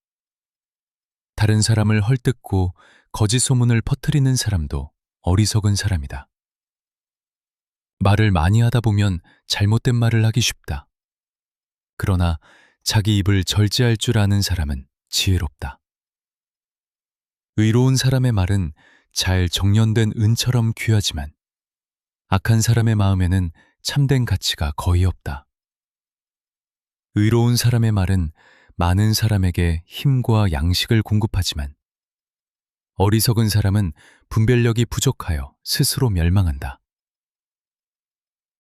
다른 사람을 헐뜯고 거짓 소문을 퍼뜨리는 사람도 어리석은 사람이다. 말을 많이 하다 보면 잘못된 말을 하기 쉽다. 그러나 자기 입을 절제할 줄 아는 사람은 지혜롭다. 의로운 사람의 말은 잘 정련된 은처럼 귀하지만 악한 사람의 마음에는 참된 가치가 거의 없다. 의로운 사람의 말은 많은 사람에게 힘과 양식을 공급하지만 어리석은 사람은 분별력이 부족하여 스스로 멸망한다.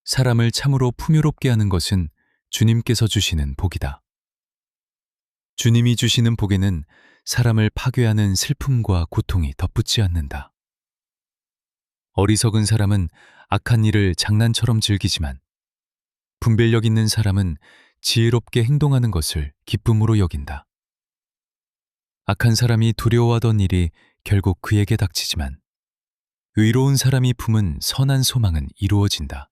사람을 참으로 풍요롭게 하는 것은 주님께서 주시는 복이다. 주님이 주시는 복에는 사람을 파괴하는 슬픔과 고통이 덧붙지 않는다. 어리석은 사람은 악한 일을 장난처럼 즐기지만 분별력 있는 사람은 지혜롭게 행동하는 것을 기쁨으로 여긴다. 악한 사람이 두려워하던 일이 결국 그에게 닥치지만 의로운 사람이 품은 선한 소망은 이루어진다.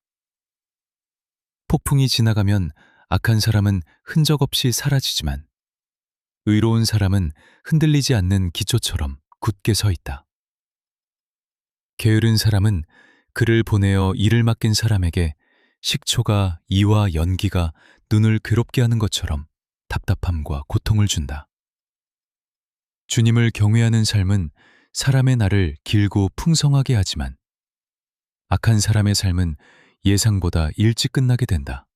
폭풍이 지나가면 악한 사람은 흔적 없이 사라지지만 의로운 사람은 흔들리지 않는 기초처럼 굳게 서 있다. 게으른 사람은 그를 보내어 일을 맡긴 사람에게 식초가 이와 연기가 눈을 괴롭게 하는 것처럼 답답함과 고통을 준다. 주님을 경외하는 삶은 사람의 날을 길고 풍성하게 하지만 악한 사람의 삶은 예상보다 일찍 끝나게 된다.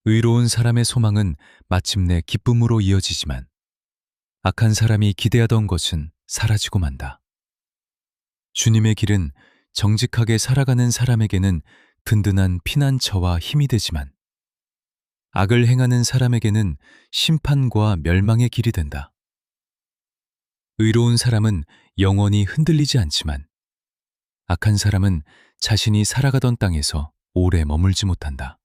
의로운 사람의 소망은 마침내 기쁨으로 이어지지만 악한 사람이 기대하던 것은 사라지고 만다. 주님의 길은 정직하게 살아가는 사람에게는 든든한 피난처와 힘이 되지만 악을 행하는 사람에게는 심판과 멸망의 길이 된다. 의로운 사람은 영원히 흔들리지 않지만 악한 사람은 자신이 살아가던 땅에서 오래 머물지 못한다.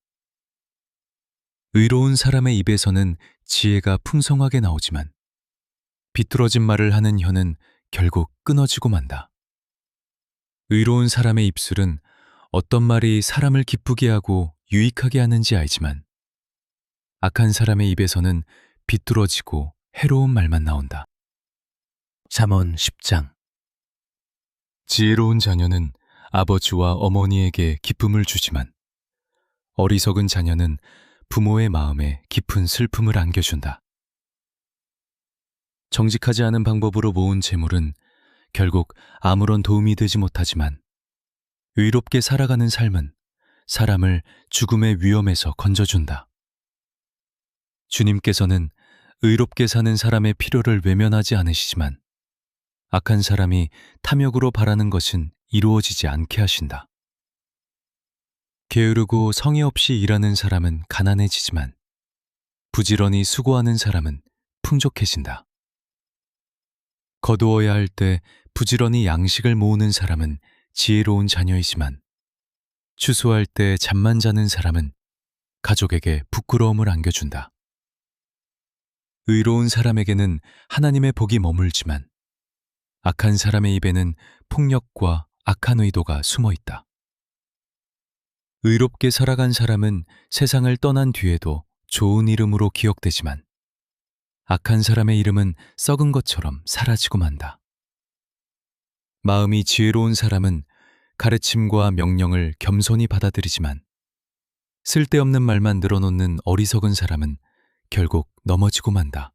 의로운 사람의 입에서는 지혜가 풍성하게 나오지만 비뚤어진 말을 하는 혀는 결국 끊어지고 만다. 의로운 사람의 입술은 어떤 말이 사람을 기쁘게 하고 유익하게 하는지 알지만 악한 사람의 입에서는 비뚤어지고 해로운 말만 나온다. 잠언 10장. 지혜로운 자녀는 아버지와 어머니에게 기쁨을 주지만 어리석은 자녀는 부모의 마음에 깊은 슬픔을 안겨준다. 정직하지 않은 방법으로 모은 재물은 결국 아무런 도움이 되지 못하지만 의롭게 살아가는 삶은 사람을 죽음의 위험에서 건져준다. 주님께서는 의롭게 사는 사람의 필요를 외면하지 않으시지만 악한 사람이 탐욕으로 바라는 것은 이루어지지 않게 하신다. 게으르고 성의 없이 일하는 사람은 가난해지지만 부지런히 수고하는 사람은 풍족해진다. 거두어야 할 때 부지런히 양식을 모으는 사람은 지혜로운 자녀이지만 추수할 때 잠만 자는 사람은 가족에게 부끄러움을 안겨준다. 의로운 사람에게는 하나님의 복이 머물지만 악한 사람의 입에는 폭력과 악한 의도가 숨어 있다. 의롭게 살아간 사람은 세상을 떠난 뒤에도 좋은 이름으로 기억되지만 악한 사람의 이름은 썩은 것처럼 사라지고 만다. 마음이 지혜로운 사람은 가르침과 명령을 겸손히 받아들이지만 쓸데없는 말만 늘어놓는 어리석은 사람은 결국 넘어지고 만다.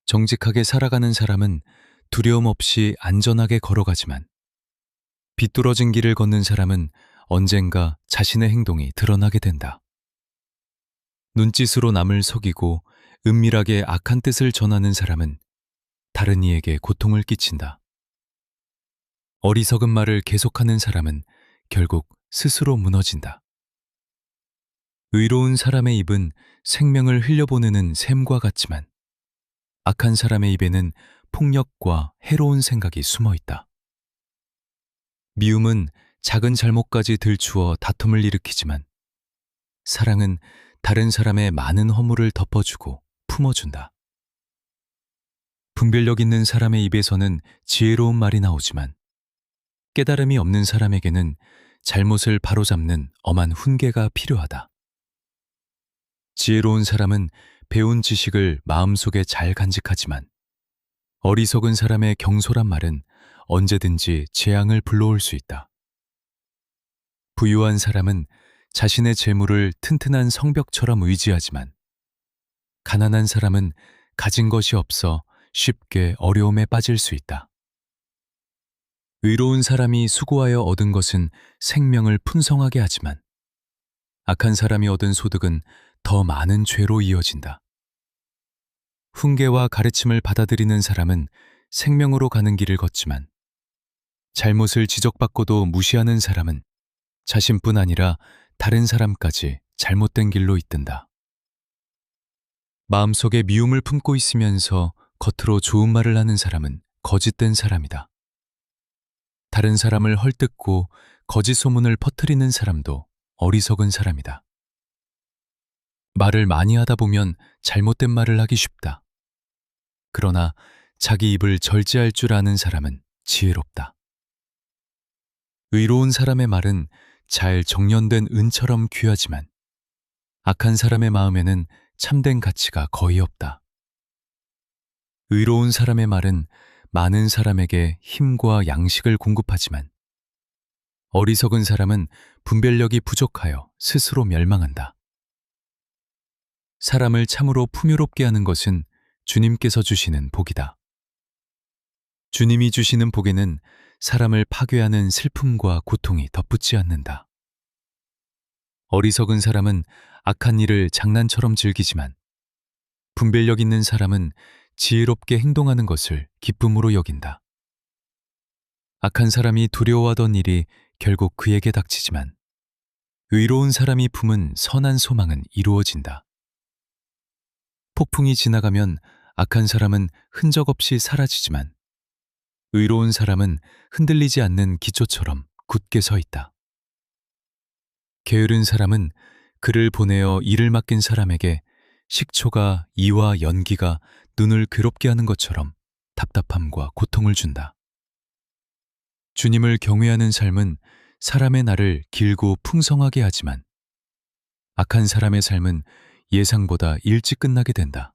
정직하게 살아가는 사람은 두려움 없이 안전하게 걸어가지만 비뚤어진 길을 걷는 사람은 언젠가 자신의 행동이 드러나게 된다. 눈짓으로 남을 속이고 은밀하게 악한 뜻을 전하는 사람은 다른 이에게 고통을 끼친다. 어리석은 말을 계속하는 사람은 결국 스스로 무너진다. 의로운 사람의 입은 생명을 흘려보내는 샘과 같지만 악한 사람의 입에는 폭력과 해로운 생각이 숨어 있다. 미움은 작은 잘못까지 들추어 다툼을 일으키지만 사랑은 다른 사람의 많은 허물을 덮어주고 품어준다. 분별력 있는 사람의 입에서는 지혜로운 말이 나오지만 깨달음이 없는 사람에게는 잘못을 바로잡는 엄한 훈계가 필요하다. 지혜로운 사람은 배운 지식을 마음속에 잘 간직하지만 어리석은 사람의 경솔한 말은 언제든지 재앙을 불러올 수 있다. 부유한 사람은 자신의 재물을 튼튼한 성벽처럼 의지하지만 가난한 사람은 가진 것이 없어 쉽게 어려움에 빠질 수 있다. 의로운 사람이 수고하여 얻은 것은 생명을 풍성하게 하지만 악한 사람이 얻은 소득은 더 많은 죄로 이어진다. 훈계와 가르침을 받아들이는 사람은 생명으로 가는 길을 걷지만 잘못을 지적받고도 무시하는 사람은 자신뿐 아니라 다른 사람까지 잘못된 길로 이끈다. 마음속에 미움을 품고 있으면서 겉으로 좋은 말을 하는 사람은 거짓된 사람이다. 다른 사람을 헐뜯고 거짓 소문을 퍼뜨리는 사람도 어리석은 사람이다. 말을 많이 하다 보면 잘못된 말을 하기 쉽다. 그러나 자기 입을 절제할 줄 아는 사람은 지혜롭다. 의로운 사람의 말은 잘 정련된 은처럼 귀하지만 악한 사람의 마음에는 참된 가치가 거의 없다. 의로운 사람의 말은 많은 사람에게 힘과 양식을 공급하지만 어리석은 사람은 분별력이 부족하여 스스로 멸망한다. 사람을 참으로 풍요롭게 하는 것은 주님께서 주시는 복이다. 주님이 주시는 복에는 사람을 파괴하는 슬픔과 고통이 덧붙지 않는다. 어리석은 사람은 악한 일을 장난처럼 즐기지만 분별력 있는 사람은 지혜롭게 행동하는 것을 기쁨으로 여긴다. 악한 사람이 두려워하던 일이 결국 그에게 닥치지만 의로운 사람이 품은 선한 소망은 이루어진다. 폭풍이 지나가면 악한 사람은 흔적 없이 사라지지만 의로운 사람은 흔들리지 않는 기초처럼 굳게 서 있다. 게으른 사람은 그를 보내어 일을 맡긴 사람에게 식초가 이와 연기가 눈을 괴롭게 하는 것처럼 답답함과 고통을 준다. 주님을 경외하는 삶은 사람의 날을 길고 풍성하게 하지만 악한 사람의 삶은 예상보다 일찍 끝나게 된다.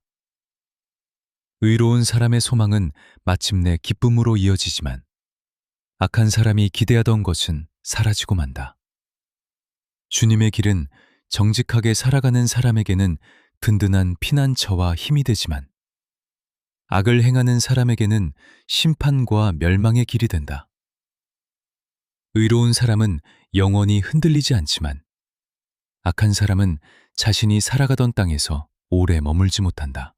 의로운 사람의 소망은 마침내 기쁨으로 이어지지만 악한 사람이 기대하던 것은 사라지고 만다. 주님의 길은 정직하게 살아가는 사람에게는 든든한 피난처와 힘이 되지만 악을 행하는 사람에게는 심판과 멸망의 길이 된다. 의로운 사람은 영원히 흔들리지 않지만 악한 사람은 자신이 살아가던 땅에서 오래 머물지 못한다.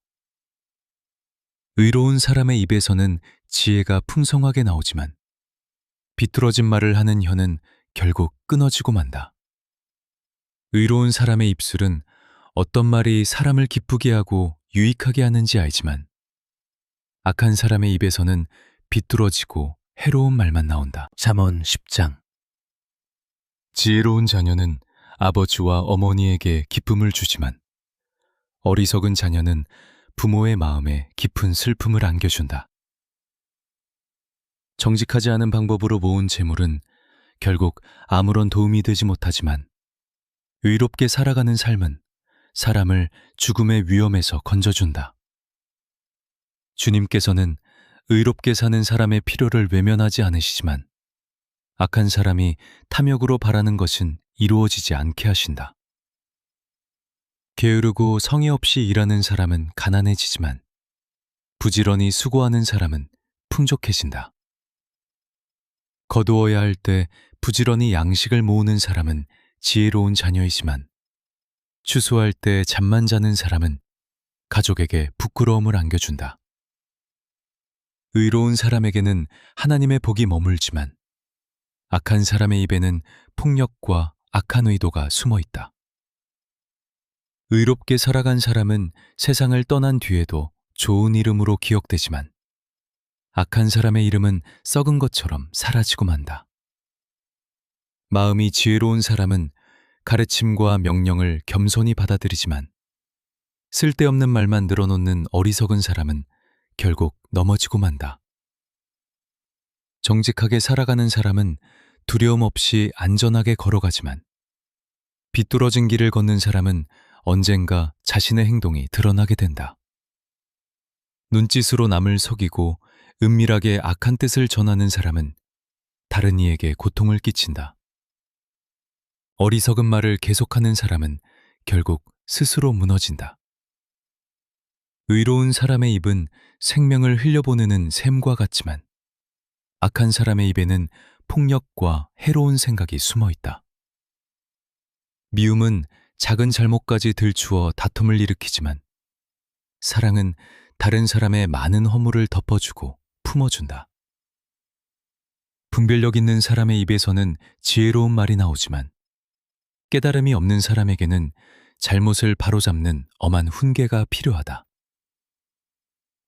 의로운 사람의 입에서는 지혜가 풍성하게 나오지만 비뚤어진 말을 하는 혀는 결국 끊어지고 만다. 의로운 사람의 입술은 어떤 말이 사람을 기쁘게 하고 유익하게 하는지 알지만 악한 사람의 입에서는 비뚤어지고 해로운 말만 나온다. 잠언 10장. 지혜로운 자녀는 아버지와 어머니에게 기쁨을 주지만 어리석은 자녀는 부모의 마음에 깊은 슬픔을 안겨준다. 정직하지 않은 방법으로 모은 재물은 결국 아무런 도움이 되지 못하지만 의롭게 살아가는 삶은 사람을 죽음의 위험에서 건져준다. 주님께서는 의롭게 사는 사람의 필요를 외면하지 않으시지만 악한 사람이 탐욕으로 바라는 것은 이루어지지 않게 하신다. 게으르고 성의 없이 일하는 사람은 가난해지지만 부지런히 수고하는 사람은 풍족해진다. 거두어야 할 때 부지런히 양식을 모으는 사람은 지혜로운 자녀이지만 추수할 때 잠만 자는 사람은 가족에게 부끄러움을 안겨준다. 의로운 사람에게는 하나님의 복이 머물지만 악한 사람의 입에는 폭력과 악한 의도가 숨어 있다. 의롭게 살아간 사람은 세상을 떠난 뒤에도 좋은 이름으로 기억되지만 악한 사람의 이름은 썩은 것처럼 사라지고 만다. 마음이 지혜로운 사람은 가르침과 명령을 겸손히 받아들이지만 쓸데없는 말만 늘어놓는 어리석은 사람은 결국 넘어지고 만다. 정직하게 살아가는 사람은 두려움 없이 안전하게 걸어가지만 비뚤어진 길을 걷는 사람은 언젠가 자신의 행동이 드러나게 된다. 눈짓으로 남을 속이고 은밀하게 악한 뜻을 전하는 사람은 다른 이에게 고통을 끼친다. 어리석은 말을 계속하는 사람은 결국 스스로 무너진다. 의로운 사람의 입은 생명을 흘려보내는 샘과 같지만 악한 사람의 입에는 폭력과 해로운 생각이 숨어 있다. 미움은 작은 잘못까지 들추어 다툼을 일으키지만 사랑은 다른 사람의 많은 허물을 덮어주고 품어준다. 분별력 있는 사람의 입에서는 지혜로운 말이 나오지만 깨달음이 없는 사람에게는 잘못을 바로잡는 엄한 훈계가 필요하다.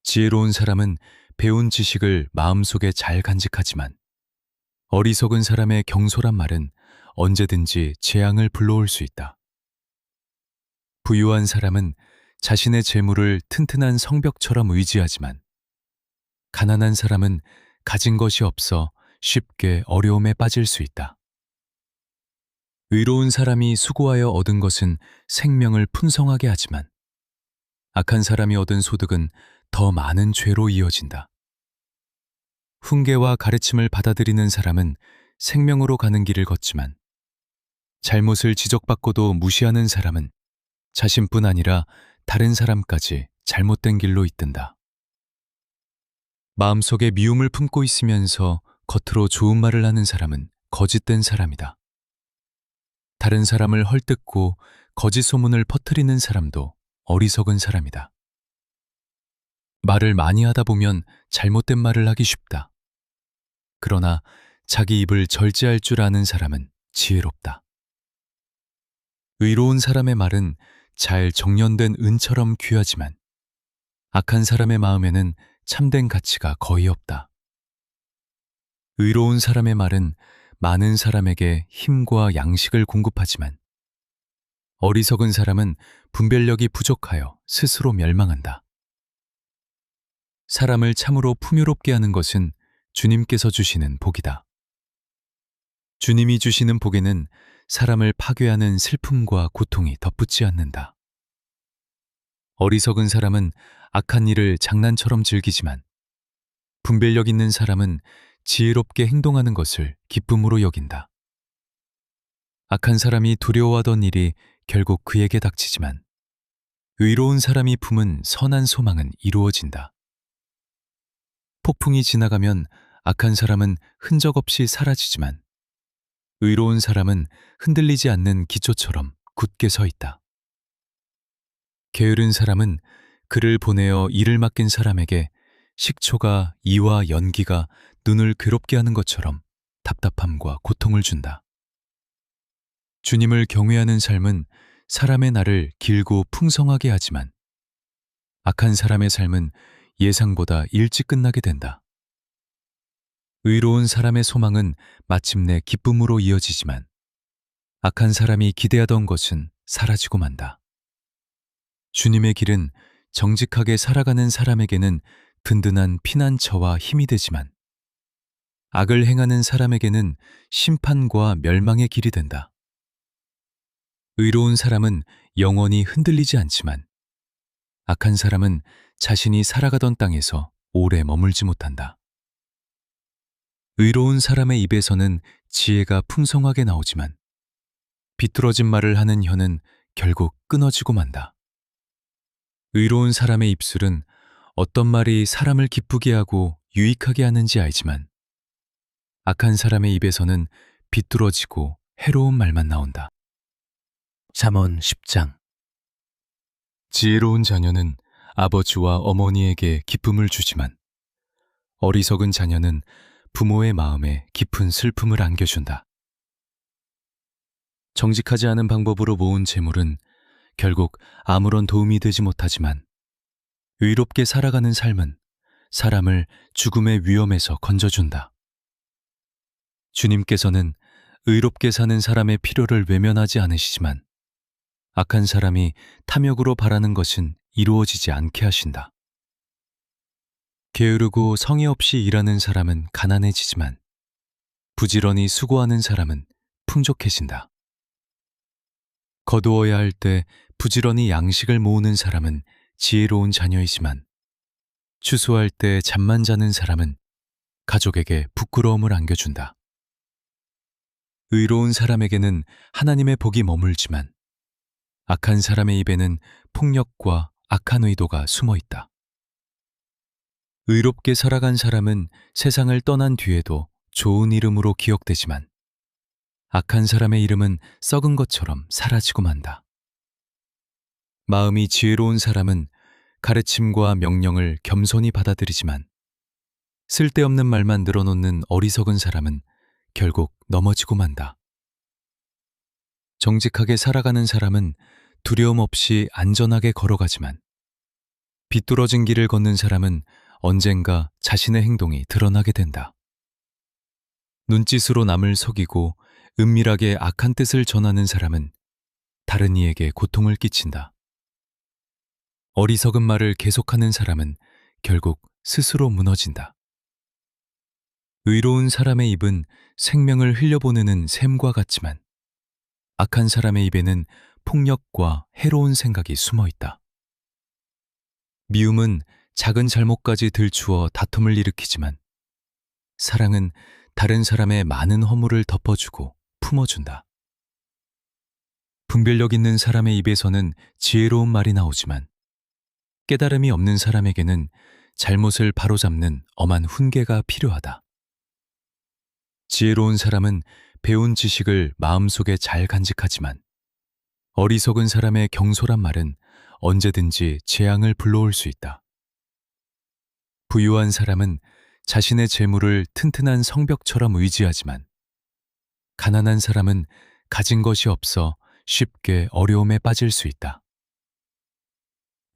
지혜로운 사람은 배운 지식을 마음속에 잘 간직하지만 어리석은 사람의 경솔한 말은 언제든지 재앙을 불러올 수 있다. 부유한 사람은 자신의 재물을 튼튼한 성벽처럼 의지하지만 가난한 사람은 가진 것이 없어 쉽게 어려움에 빠질 수 있다. 의로운 사람이 수고하여 얻은 것은 생명을 풍성하게 하지만 악한 사람이 얻은 소득은 더 많은 죄로 이어진다. 훈계와 가르침을 받아들이는 사람은 생명으로 가는 길을 걷지만 잘못을 지적받고도 무시하는 사람은 자신뿐 아니라 다른 사람까지 잘못된 길로 이끈다. 마음속에 미움을 품고 있으면서 겉으로 좋은 말을 하는 사람은 거짓된 사람이다. 다른 사람을 헐뜯고 거짓 소문을 퍼뜨리는 사람도 어리석은 사람이다. 말을 많이 하다 보면 잘못된 말을 하기 쉽다. 그러나 자기 입을 절제할 줄 아는 사람은 지혜롭다. 의로운 사람의 말은 잘 정련된 은처럼 귀하지만 악한 사람의 마음에는 참된 가치가 거의 없다. 의로운 사람의 말은 많은 사람에게 힘과 양식을 공급하지만 어리석은 사람은 분별력이 부족하여 스스로 멸망한다. 사람을 참으로 풍요롭게 하는 것은 주님께서 주시는 복이다. 주님이 주시는 복에는 사람을 파괴하는 슬픔과 고통이 덧붙지 않는다. 어리석은 사람은 악한 일을 장난처럼 즐기지만 분별력 있는 사람은 지혜롭게 행동하는 것을 기쁨으로 여긴다. 악한 사람이 두려워하던 일이 결국 그에게 닥치지만 의로운 사람이 품은 선한 소망은 이루어진다. 폭풍이 지나가면 악한 사람은 흔적 없이 사라지지만 의로운 사람은 흔들리지 않는 기초처럼 굳게 서 있다. 게으른 사람은 그를 보내어 일을 맡긴 사람에게 식초가 이와 연기가 눈을 괴롭게 하는 것처럼 답답함과 고통을 준다. 주님을 경외하는 삶은 사람의 날을 길고 풍성하게 하지만 악한 사람의 삶은 예상보다 일찍 끝나게 된다. 의로운 사람의 소망은 마침내 기쁨으로 이어지지만 악한 사람이 기대하던 것은 사라지고 만다. 주님의 길은 정직하게 살아가는 사람에게는 든든한 피난처와 힘이 되지만 악을 행하는 사람에게는 심판과 멸망의 길이 된다. 의로운 사람은 영원히 흔들리지 않지만 악한 사람은 자신이 살아가던 땅에서 오래 머물지 못한다. 의로운 사람의 입에서는 지혜가 풍성하게 나오지만 비뚤어진 말을 하는 혀는 결국 끊어지고 만다. 의로운 사람의 입술은 어떤 말이 사람을 기쁘게 하고 유익하게 하는지 알지만 악한 사람의 입에서는 비뚤어지고 해로운 말만 나온다. 잠언 10장. 지혜로운 자녀는 아버지와 어머니에게 기쁨을 주지만 어리석은 자녀는 부모의 마음에 깊은 슬픔을 안겨준다. 정직하지 않은 방법으로 모은 재물은 결국 아무런 도움이 되지 못하지만 의롭게 살아가는 삶은 사람을 죽음의 위험에서 건져준다. 주님께서는 의롭게 사는 사람의 필요를 외면하지 않으시지만 악한 사람이 탐욕으로 바라는 것은 이루어지지 않게 하신다. 게으르고 성의 없이 일하는 사람은 가난해지지만 부지런히 수고하는 사람은 풍족해진다. 거두어야 할 때 부지런히 양식을 모으는 사람은 지혜로운 자녀이지만 추수할 때 잠만 자는 사람은 가족에게 부끄러움을 안겨준다. 의로운 사람에게는 하나님의 복이 머물지만 악한 사람의 입에는 폭력과 악한 의도가 숨어 있다. 의롭게 살아간 사람은 세상을 떠난 뒤에도 좋은 이름으로 기억되지만 악한 사람의 이름은 썩은 것처럼 사라지고 만다. 마음이 지혜로운 사람은 가르침과 명령을 겸손히 받아들이지만 쓸데없는 말만 늘어놓는 어리석은 사람은 결국 넘어지고 만다. 정직하게 살아가는 사람은 두려움 없이 안전하게 걸어가지만 비뚤어진 길을 걷는 사람은 언젠가 자신의 행동이 드러나게 된다. 눈짓으로 남을 속이고 은밀하게 악한 뜻을 전하는 사람은 다른 이에게 고통을 끼친다. 어리석은 말을 계속하는 사람은 결국 스스로 무너진다. 의로운 사람의 입은 생명을 흘려보내는 샘과 같지만 악한 사람의 입에는 폭력과 해로운 생각이 숨어 있다. 미움은 작은 잘못까지 들추어 다툼을 일으키지만 사랑은 다른 사람의 많은 허물을 덮어주고 품어준다. 분별력 있는 사람의 입에서는 지혜로운 말이 나오지만 깨달음이 없는 사람에게는 잘못을 바로잡는 엄한 훈계가 필요하다. 지혜로운 사람은 배운 지식을 마음속에 잘 간직하지만 어리석은 사람의 경솔한 말은 언제든지 재앙을 불러올 수 있다. 부유한 사람은 자신의 재물을 튼튼한 성벽처럼 의지하지만 가난한 사람은 가진 것이 없어 쉽게 어려움에 빠질 수 있다.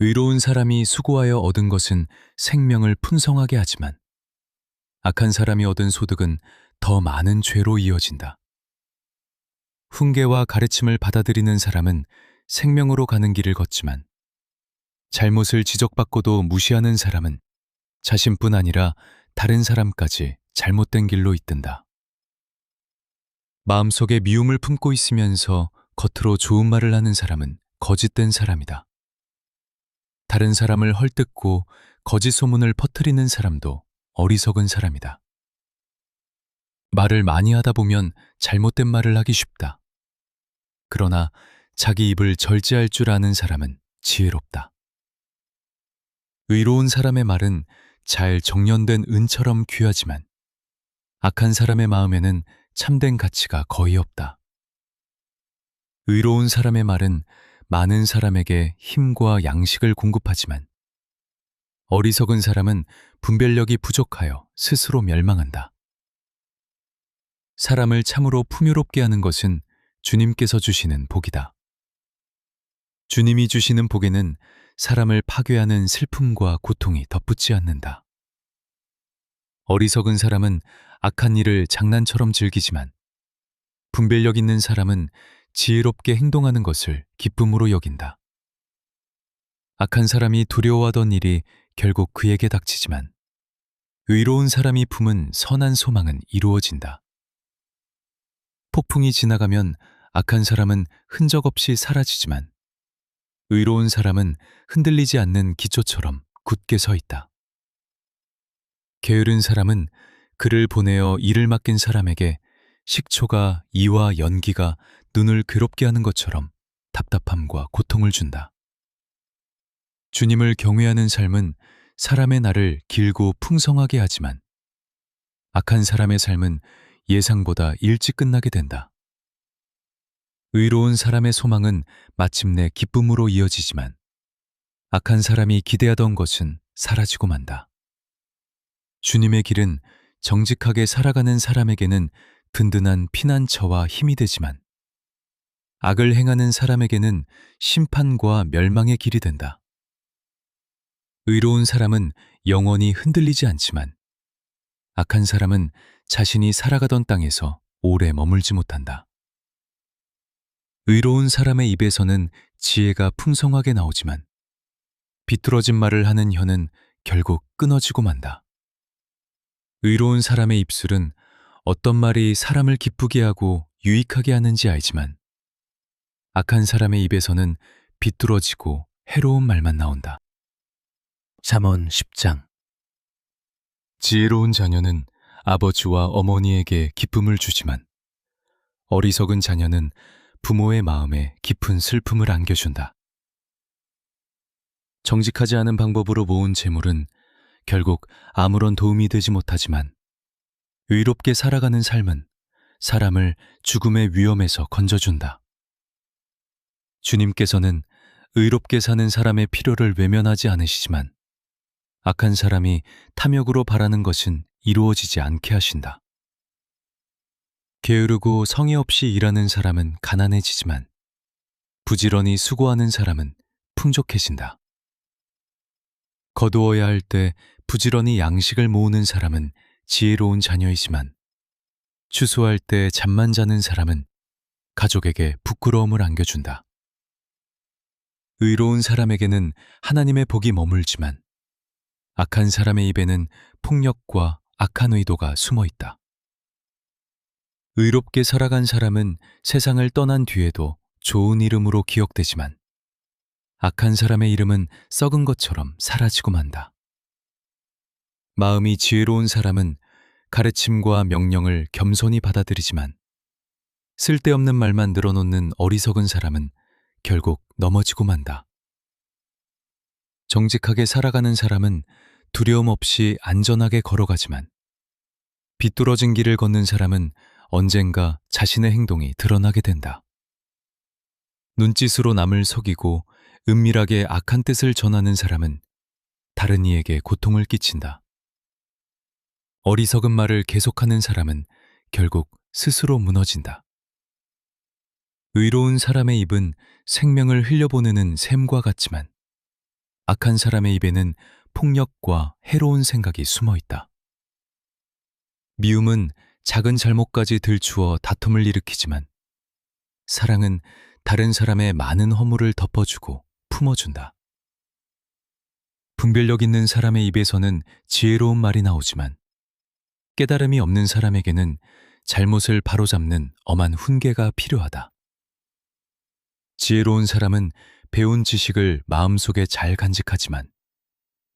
의로운 사람이 수고하여 얻은 것은 생명을 풍성하게 하지만 악한 사람이 얻은 소득은 더 많은 죄로 이어진다. 훈계와 가르침을 받아들이는 사람은 생명으로 가는 길을 걷지만 잘못을 지적받고도 무시하는 사람은 자신뿐 아니라 다른 사람까지 잘못된 길로 이끈다. 마음속에 미움을 품고 있으면서 겉으로 좋은 말을 하는 사람은 거짓된 사람이다. 다른 사람을 헐뜯고 거짓 소문을 퍼뜨리는 사람도 어리석은 사람이다. 말을 많이 하다 보면 잘못된 말을 하기 쉽다. 그러나 자기 입을 절제할 줄 아는 사람은 지혜롭다. 의로운 사람의 말은 잘 정련된 은처럼 귀하지만 악한 사람의 마음에는 참된 가치가 거의 없다. 의로운 사람의 말은 많은 사람에게 힘과 양식을 공급하지만 어리석은 사람은 분별력이 부족하여 스스로 멸망한다. 사람을 참으로 풍요롭게 하는 것은 주님께서 주시는 복이다. 주님이 주시는 복에는 사람을 파괴하는 슬픔과 고통이 덧붙지 않는다. 어리석은 사람은 악한 일을 장난처럼 즐기지만 분별력 있는 사람은 지혜롭게 행동하는 것을 기쁨으로 여긴다. 악한 사람이 두려워하던 일이 결국 그에게 닥치지만 의로운 사람이 품은 선한 소망은 이루어진다. 폭풍이 지나가면 악한 사람은 흔적 없이 사라지지만 의로운 사람은 흔들리지 않는 기초처럼 굳게 서 있다. 게으른 사람은 그를 보내어 일을 맡긴 사람에게 식초가 이와 연기가 눈을 괴롭게 하는 것처럼 답답함과 고통을 준다. 주님을 경외하는 삶은 사람의 날을 길고 풍성하게 하지만 악한 사람의 삶은 예상보다 일찍 끝나게 된다. 의로운 사람의 소망은 마침내 기쁨으로 이어지지만 악한 사람이 기대하던 것은 사라지고 만다. 주님의 길은 정직하게 살아가는 사람에게는 든든한 피난처와 힘이 되지만 악을 행하는 사람에게는 심판과 멸망의 길이 된다. 의로운 사람은 영원히 흔들리지 않지만 악한 사람은 자신이 살아가던 땅에서 오래 머물지 못한다. 의로운 사람의 입에서는 지혜가 풍성하게 나오지만 비뚤어진 말을 하는 혀는 결국 끊어지고 만다. 의로운 사람의 입술은 어떤 말이 사람을 기쁘게 하고 유익하게 하는지 알지만 악한 사람의 입에서는 비뚤어지고 해로운 말만 나온다. 잠언 10장. 지혜로운 자녀는 아버지와 어머니에게 기쁨을 주지만 어리석은 자녀는 부모의 마음에 깊은 슬픔을 안겨준다. 정직하지 않은 방법으로 모은 재물은 결국 아무런 도움이 되지 못하지만 의롭게 살아가는 삶은 사람을 죽음의 위험에서 건져준다. 주님께서는 의롭게 사는 사람의 필요를 외면하지 않으시지만 악한 사람이 탐욕으로 바라는 것은 이루어지지 않게 하신다. 게으르고 성의 없이 일하는 사람은 가난해지지만 부지런히 수고하는 사람은 풍족해진다. 거두어야 할 때 부지런히 양식을 모으는 사람은 지혜로운 자녀이지만 추수할 때 잠만 자는 사람은 가족에게 부끄러움을 안겨준다. 의로운 사람에게는 하나님의 복이 머물지만 악한 사람의 입에는 폭력과 악한 의도가 숨어 있다. 의롭게 살아간 사람은 세상을 떠난 뒤에도 좋은 이름으로 기억되지만 악한 사람의 이름은 썩은 것처럼 사라지고 만다. 마음이 지혜로운 사람은 가르침과 명령을 겸손히 받아들이지만 쓸데없는 말만 늘어놓는 어리석은 사람은 결국 넘어지고 만다. 정직하게 살아가는 사람은 두려움 없이 안전하게 걸어가지만 비뚤어진 길을 걷는 사람은 언젠가 자신의 행동이 드러나게 된다. 눈짓으로 남을 속이고 은밀하게 악한 뜻을 전하는 사람은 다른 이에게 고통을 끼친다. 어리석은 말을 계속하는 사람은 결국 스스로 무너진다. 의로운 사람의 입은 생명을 흘려보내는 샘과 같지만 악한 사람의 입에는 폭력과 해로운 생각이 숨어 있다. 미움은 작은 잘못까지 들추어 다툼을 일으키지만 사랑은 다른 사람의 많은 허물을 덮어주고 품어준다. 분별력 있는 사람의 입에서는 지혜로운 말이 나오지만 깨달음이 없는 사람에게는 잘못을 바로잡는 엄한 훈계가 필요하다. 지혜로운 사람은 배운 지식을 마음속에 잘 간직하지만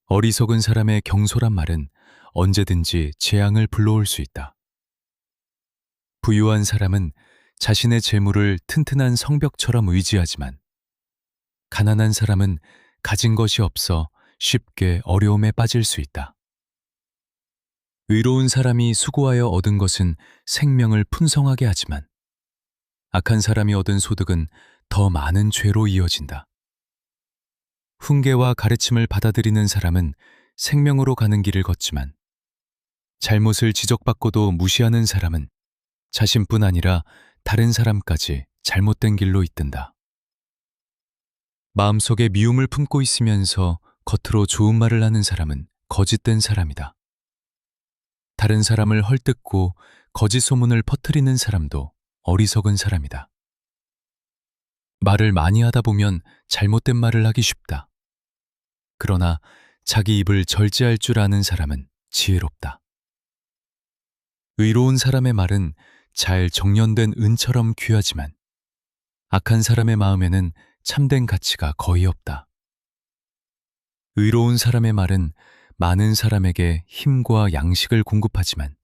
어리석은 사람의 경솔한 말은 언제든지 재앙을 불러올 수 있다. 부유한 사람은 자신의 재물을 튼튼한 성벽처럼 의지하지만 가난한 사람은 가진 것이 없어 쉽게 어려움에 빠질 수 있다. 의로운 사람이 수고하여 얻은 것은 생명을 풍성하게 하지만 악한 사람이 얻은 소득은 더 많은 죄로 이어진다. 훈계와 가르침을 받아들이는 사람은 생명으로 가는 길을 걷지만 잘못을 지적받고도 무시하는 사람은 자신뿐 아니라 다른 사람까지 잘못된 길로 이끈다. 마음속에 미움을 품고 있으면서 겉으로 좋은 말을 하는 사람은 거짓된 사람이다. 다른 사람을 헐뜯고 거짓 소문을 퍼뜨리는 사람도 어리석은 사람이다. 말을 많이 하다 보면 잘못된 말을 하기 쉽다. 그러나 자기 입을 절제할 줄 아는 사람은 지혜롭다. 의로운 사람의 말은 잘 정련된 은처럼 귀하지만 악한 사람의 마음에는 참된 가치가 거의 없다. 의로운 사람의 말은 많은 사람에게 힘과 양식을 공급하지만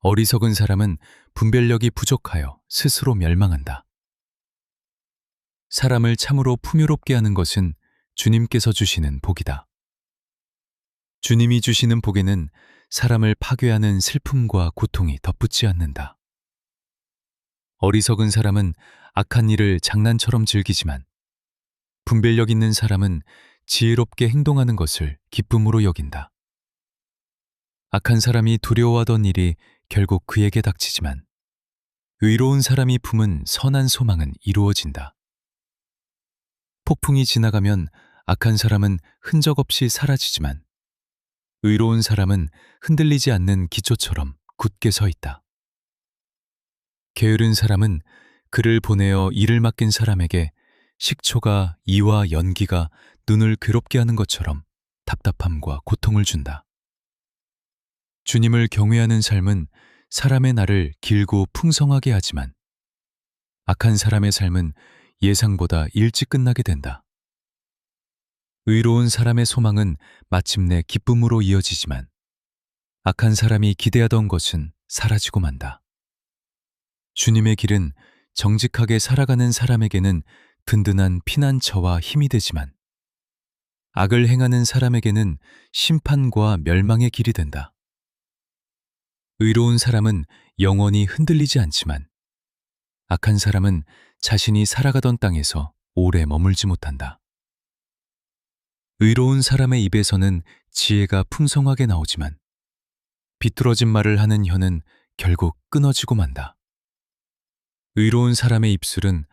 어리석은 사람은 분별력이 부족하여 스스로 멸망한다. 사람을 참으로 풍요롭게 하는 것은 주님께서 주시는 복이다. 주님이 주시는 복에는 사람을 파괴하는 슬픔과 고통이 덧붙지 않는다. 어리석은 사람은 악한 일을 장난처럼 즐기지만 분별력 있는 사람은 지혜롭게 행동하는 것을 기쁨으로 여긴다. 악한 사람이 두려워하던 일이 결국 그에게 닥치지만 의로운 사람이 품은 선한 소망은 이루어진다. 폭풍이 지나가면 악한 사람은 흔적 없이 사라지지만 의로운 사람은 흔들리지 않는 기초처럼 굳게 서 있다. 게으른 사람은 그를 보내어 일을 맡긴 사람에게 식초가 이와 연기가 눈을 괴롭게 하는 것처럼 답답함과 고통을 준다. 주님을 경외하는 삶은 사람의 날을 길고 풍성하게 하지만 악한 사람의 삶은 예상보다 일찍 끝나게 된다. 의로운 사람의 소망은 마침내 기쁨으로 이어지지만 악한 사람이 기대하던 것은 사라지고 만다. 주님의 길은 정직하게 살아가는 사람에게는 든든한 피난처와 힘이 되지만 악을 행하는 사람에게는 심판과 멸망의 길이 된다. 의로운 사람은 영원히 흔들리지 않지만 악한 사람은 자신이 살아가던 땅에서 오래 머물지 못한다. 의로운 사람의 입에서는 지혜가 풍성하게 나오지만 비뚤어진 말을 하는 혀는 결국 끊어지고 만다. 의로운 사람의 입술은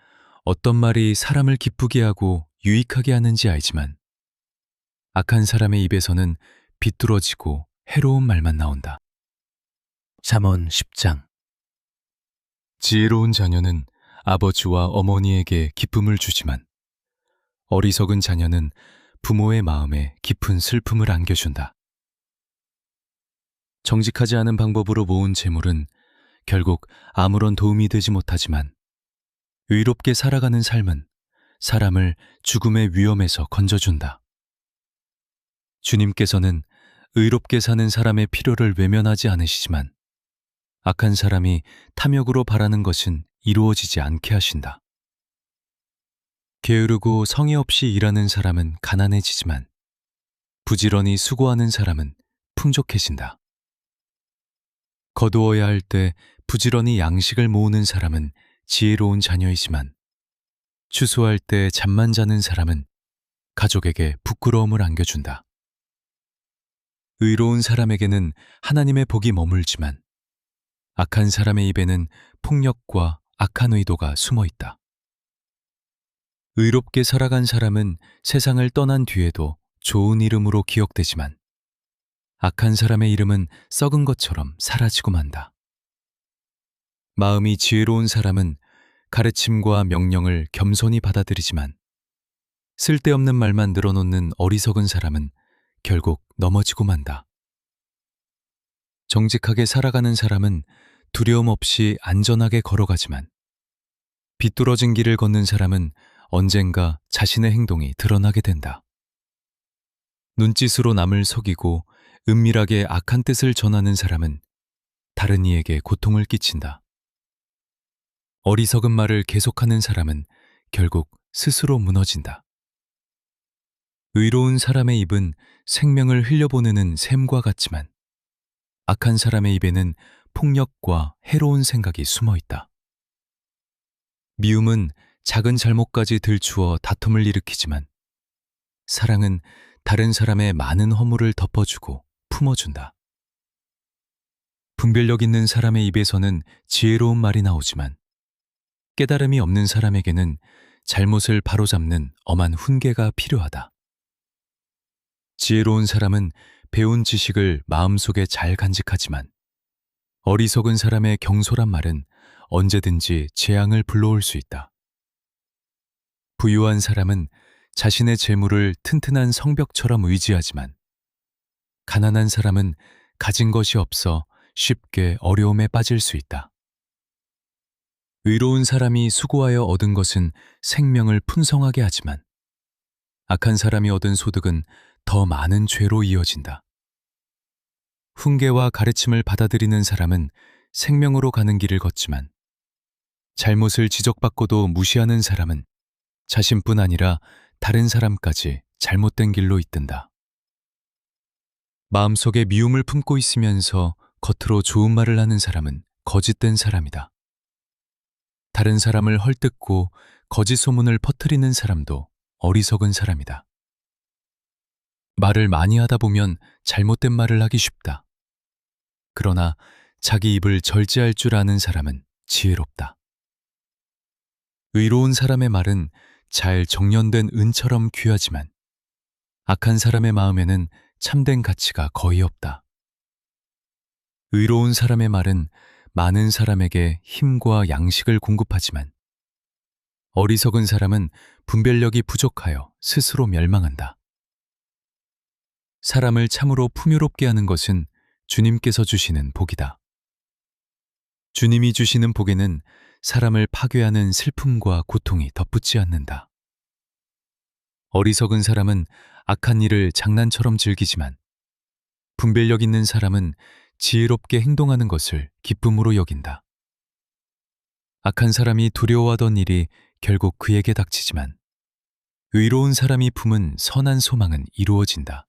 어떤 말이 사람을 기쁘게 하고 유익하게 하는지 알지만 악한 사람의 입에서는 비뚤어지고 해로운 말만 나온다. 잠언 10장. 지혜로운 자녀는 아버지와 어머니에게 기쁨을 주지만 어리석은 자녀는 부모의 마음에 깊은 슬픔을 안겨준다. 정직하지 않은 방법으로 모은 재물은 결국 아무런 도움이 되지 못하지만 의롭게 살아가는 삶은 사람을 죽음의 위험에서 건져준다. 주님께서는 의롭게 사는 사람의 필요를 외면하지 않으시지만 악한 사람이 탐욕으로 바라는 것은 이루어지지 않게 하신다. 게으르고 성의 없이 일하는 사람은 가난해지지만 부지런히 수고하는 사람은 풍족해진다. 거두어야 할 때 부지런히 양식을 모으는 사람은 지혜로운 자녀이지만 추수할 때 잠만 자는 사람은 가족에게 부끄러움을 안겨준다. 의로운 사람에게는 하나님의 복이 머물지만 악한 사람의 입에는 폭력과 악한 의도가 숨어 있다. 의롭게 살아간 사람은 세상을 떠난 뒤에도 좋은 이름으로 기억되지만 악한 사람의 이름은 썩은 것처럼 사라지고 만다. 마음이 지혜로운 사람은 가르침과 명령을 겸손히 받아들이지만 쓸데없는 말만 늘어놓는 어리석은 사람은 결국 넘어지고 만다. 정직하게 살아가는 사람은 두려움 없이 안전하게 걸어가지만 비뚤어진 길을 걷는 사람은 언젠가 자신의 행동이 드러나게 된다. 눈짓으로 남을 속이고 은밀하게 악한 뜻을 전하는 사람은 다른 이에게 고통을 끼친다. 어리석은 말을 계속하는 사람은 결국 스스로 무너진다. 의로운 사람의 입은 생명을 흘려보내는 샘과 같지만 악한 사람의 입에는 폭력과 해로운 생각이 숨어 있다. 미움은 작은 잘못까지 들추어 다툼을 일으키지만 사랑은 다른 사람의 많은 허물을 덮어주고 품어준다. 분별력 있는 사람의 입에서는 지혜로운 말이 나오지만 깨달음이 없는 사람에게는 잘못을 바로잡는 엄한 훈계가 필요하다. 지혜로운 사람은 배운 지식을 마음속에 잘 간직하지만 어리석은 사람의 경솔한 말은 언제든지 재앙을 불러올 수 있다. 부유한 사람은 자신의 재물을 튼튼한 성벽처럼 의지하지만 가난한 사람은 가진 것이 없어 쉽게 어려움에 빠질 수 있다. 의로운 사람이 수고하여 얻은 것은 생명을 풍성하게 하지만 악한 사람이 얻은 소득은 더 많은 죄로 이어진다. 훈계와 가르침을 받아들이는 사람은 생명으로 가는 길을 걷지만 잘못을 지적받고도 무시하는 사람은 자신뿐 아니라 다른 사람까지 잘못된 길로 이끈다. 마음속에 미움을 품고 있으면서 겉으로 좋은 말을 하는 사람은 거짓된 사람이다. 다른 사람을 헐뜯고 거짓 소문을 퍼뜨리는 사람도 어리석은 사람이다. 말을 많이 하다 보면 잘못된 말을 하기 쉽다. 그러나 자기 입을 절제할 줄 아는 사람은 지혜롭다. 의로운 사람의 말은 잘 정련된 은처럼 귀하지만 악한 사람의 마음에는 참된 가치가 거의 없다. 의로운 사람의 말은 많은 사람에게 힘과 양식을 공급하지만 어리석은 사람은 분별력이 부족하여 스스로 멸망한다. 사람을 참으로 풍요롭게 하는 것은 주님께서 주시는 복이다. 주님이 주시는 복에는 사람을 파괴하는 슬픔과 고통이 덧붙지 않는다. 어리석은 사람은 악한 일을 장난처럼 즐기지만 분별력 있는 사람은 지혜롭게 행동하는 것을 기쁨으로 여긴다. 악한 사람이 두려워하던 일이 결국 그에게 닥치지만 의로운 사람이 품은 선한 소망은 이루어진다.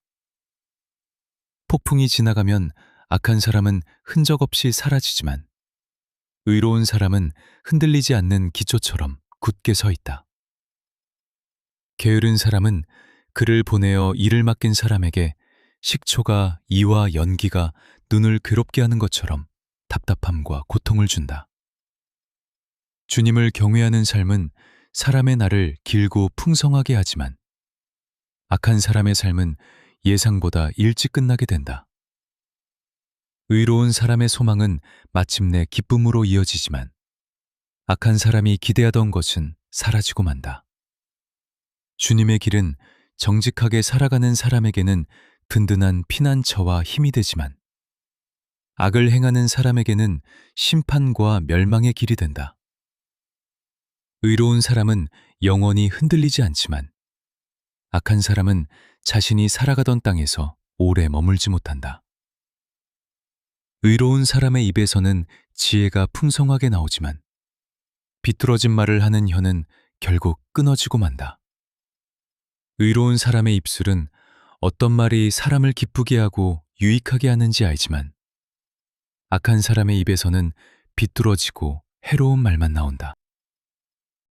폭풍이 지나가면 악한 사람은 흔적 없이 사라지지만 의로운 사람은 흔들리지 않는 기초처럼 굳게 서 있다. 게으른 사람은 그를 보내어 일을 맡긴 사람에게 식초가 이와 연기가 눈을 괴롭게 하는 것처럼 답답함과 고통을 준다. 주님을 경외하는 삶은 사람의 날을 길고 풍성하게 하지만 악한 사람의 삶은 예상보다 일찍 끝나게 된다. 의로운 사람의 소망은 마침내 기쁨으로 이어지지만 악한 사람이 기대하던 것은 사라지고 만다. 주님의 길은 정직하게 살아가는 사람에게는 든든한 피난처와 힘이 되지만 악을 행하는 사람에게는 심판과 멸망의 길이 된다. 의로운 사람은 영원히 흔들리지 않지만 악한 사람은 자신이 살아가던 땅에서 오래 머물지 못한다. 의로운 사람의 입에서는 지혜가 풍성하게 나오지만 비뚤어진 말을 하는 혀는 결국 끊어지고 만다. 의로운 사람의 입술은 어떤 말이 사람을 기쁘게 하고 유익하게 하는지 알지만 악한 사람의 입에서는 비뚤어지고 해로운 말만 나온다.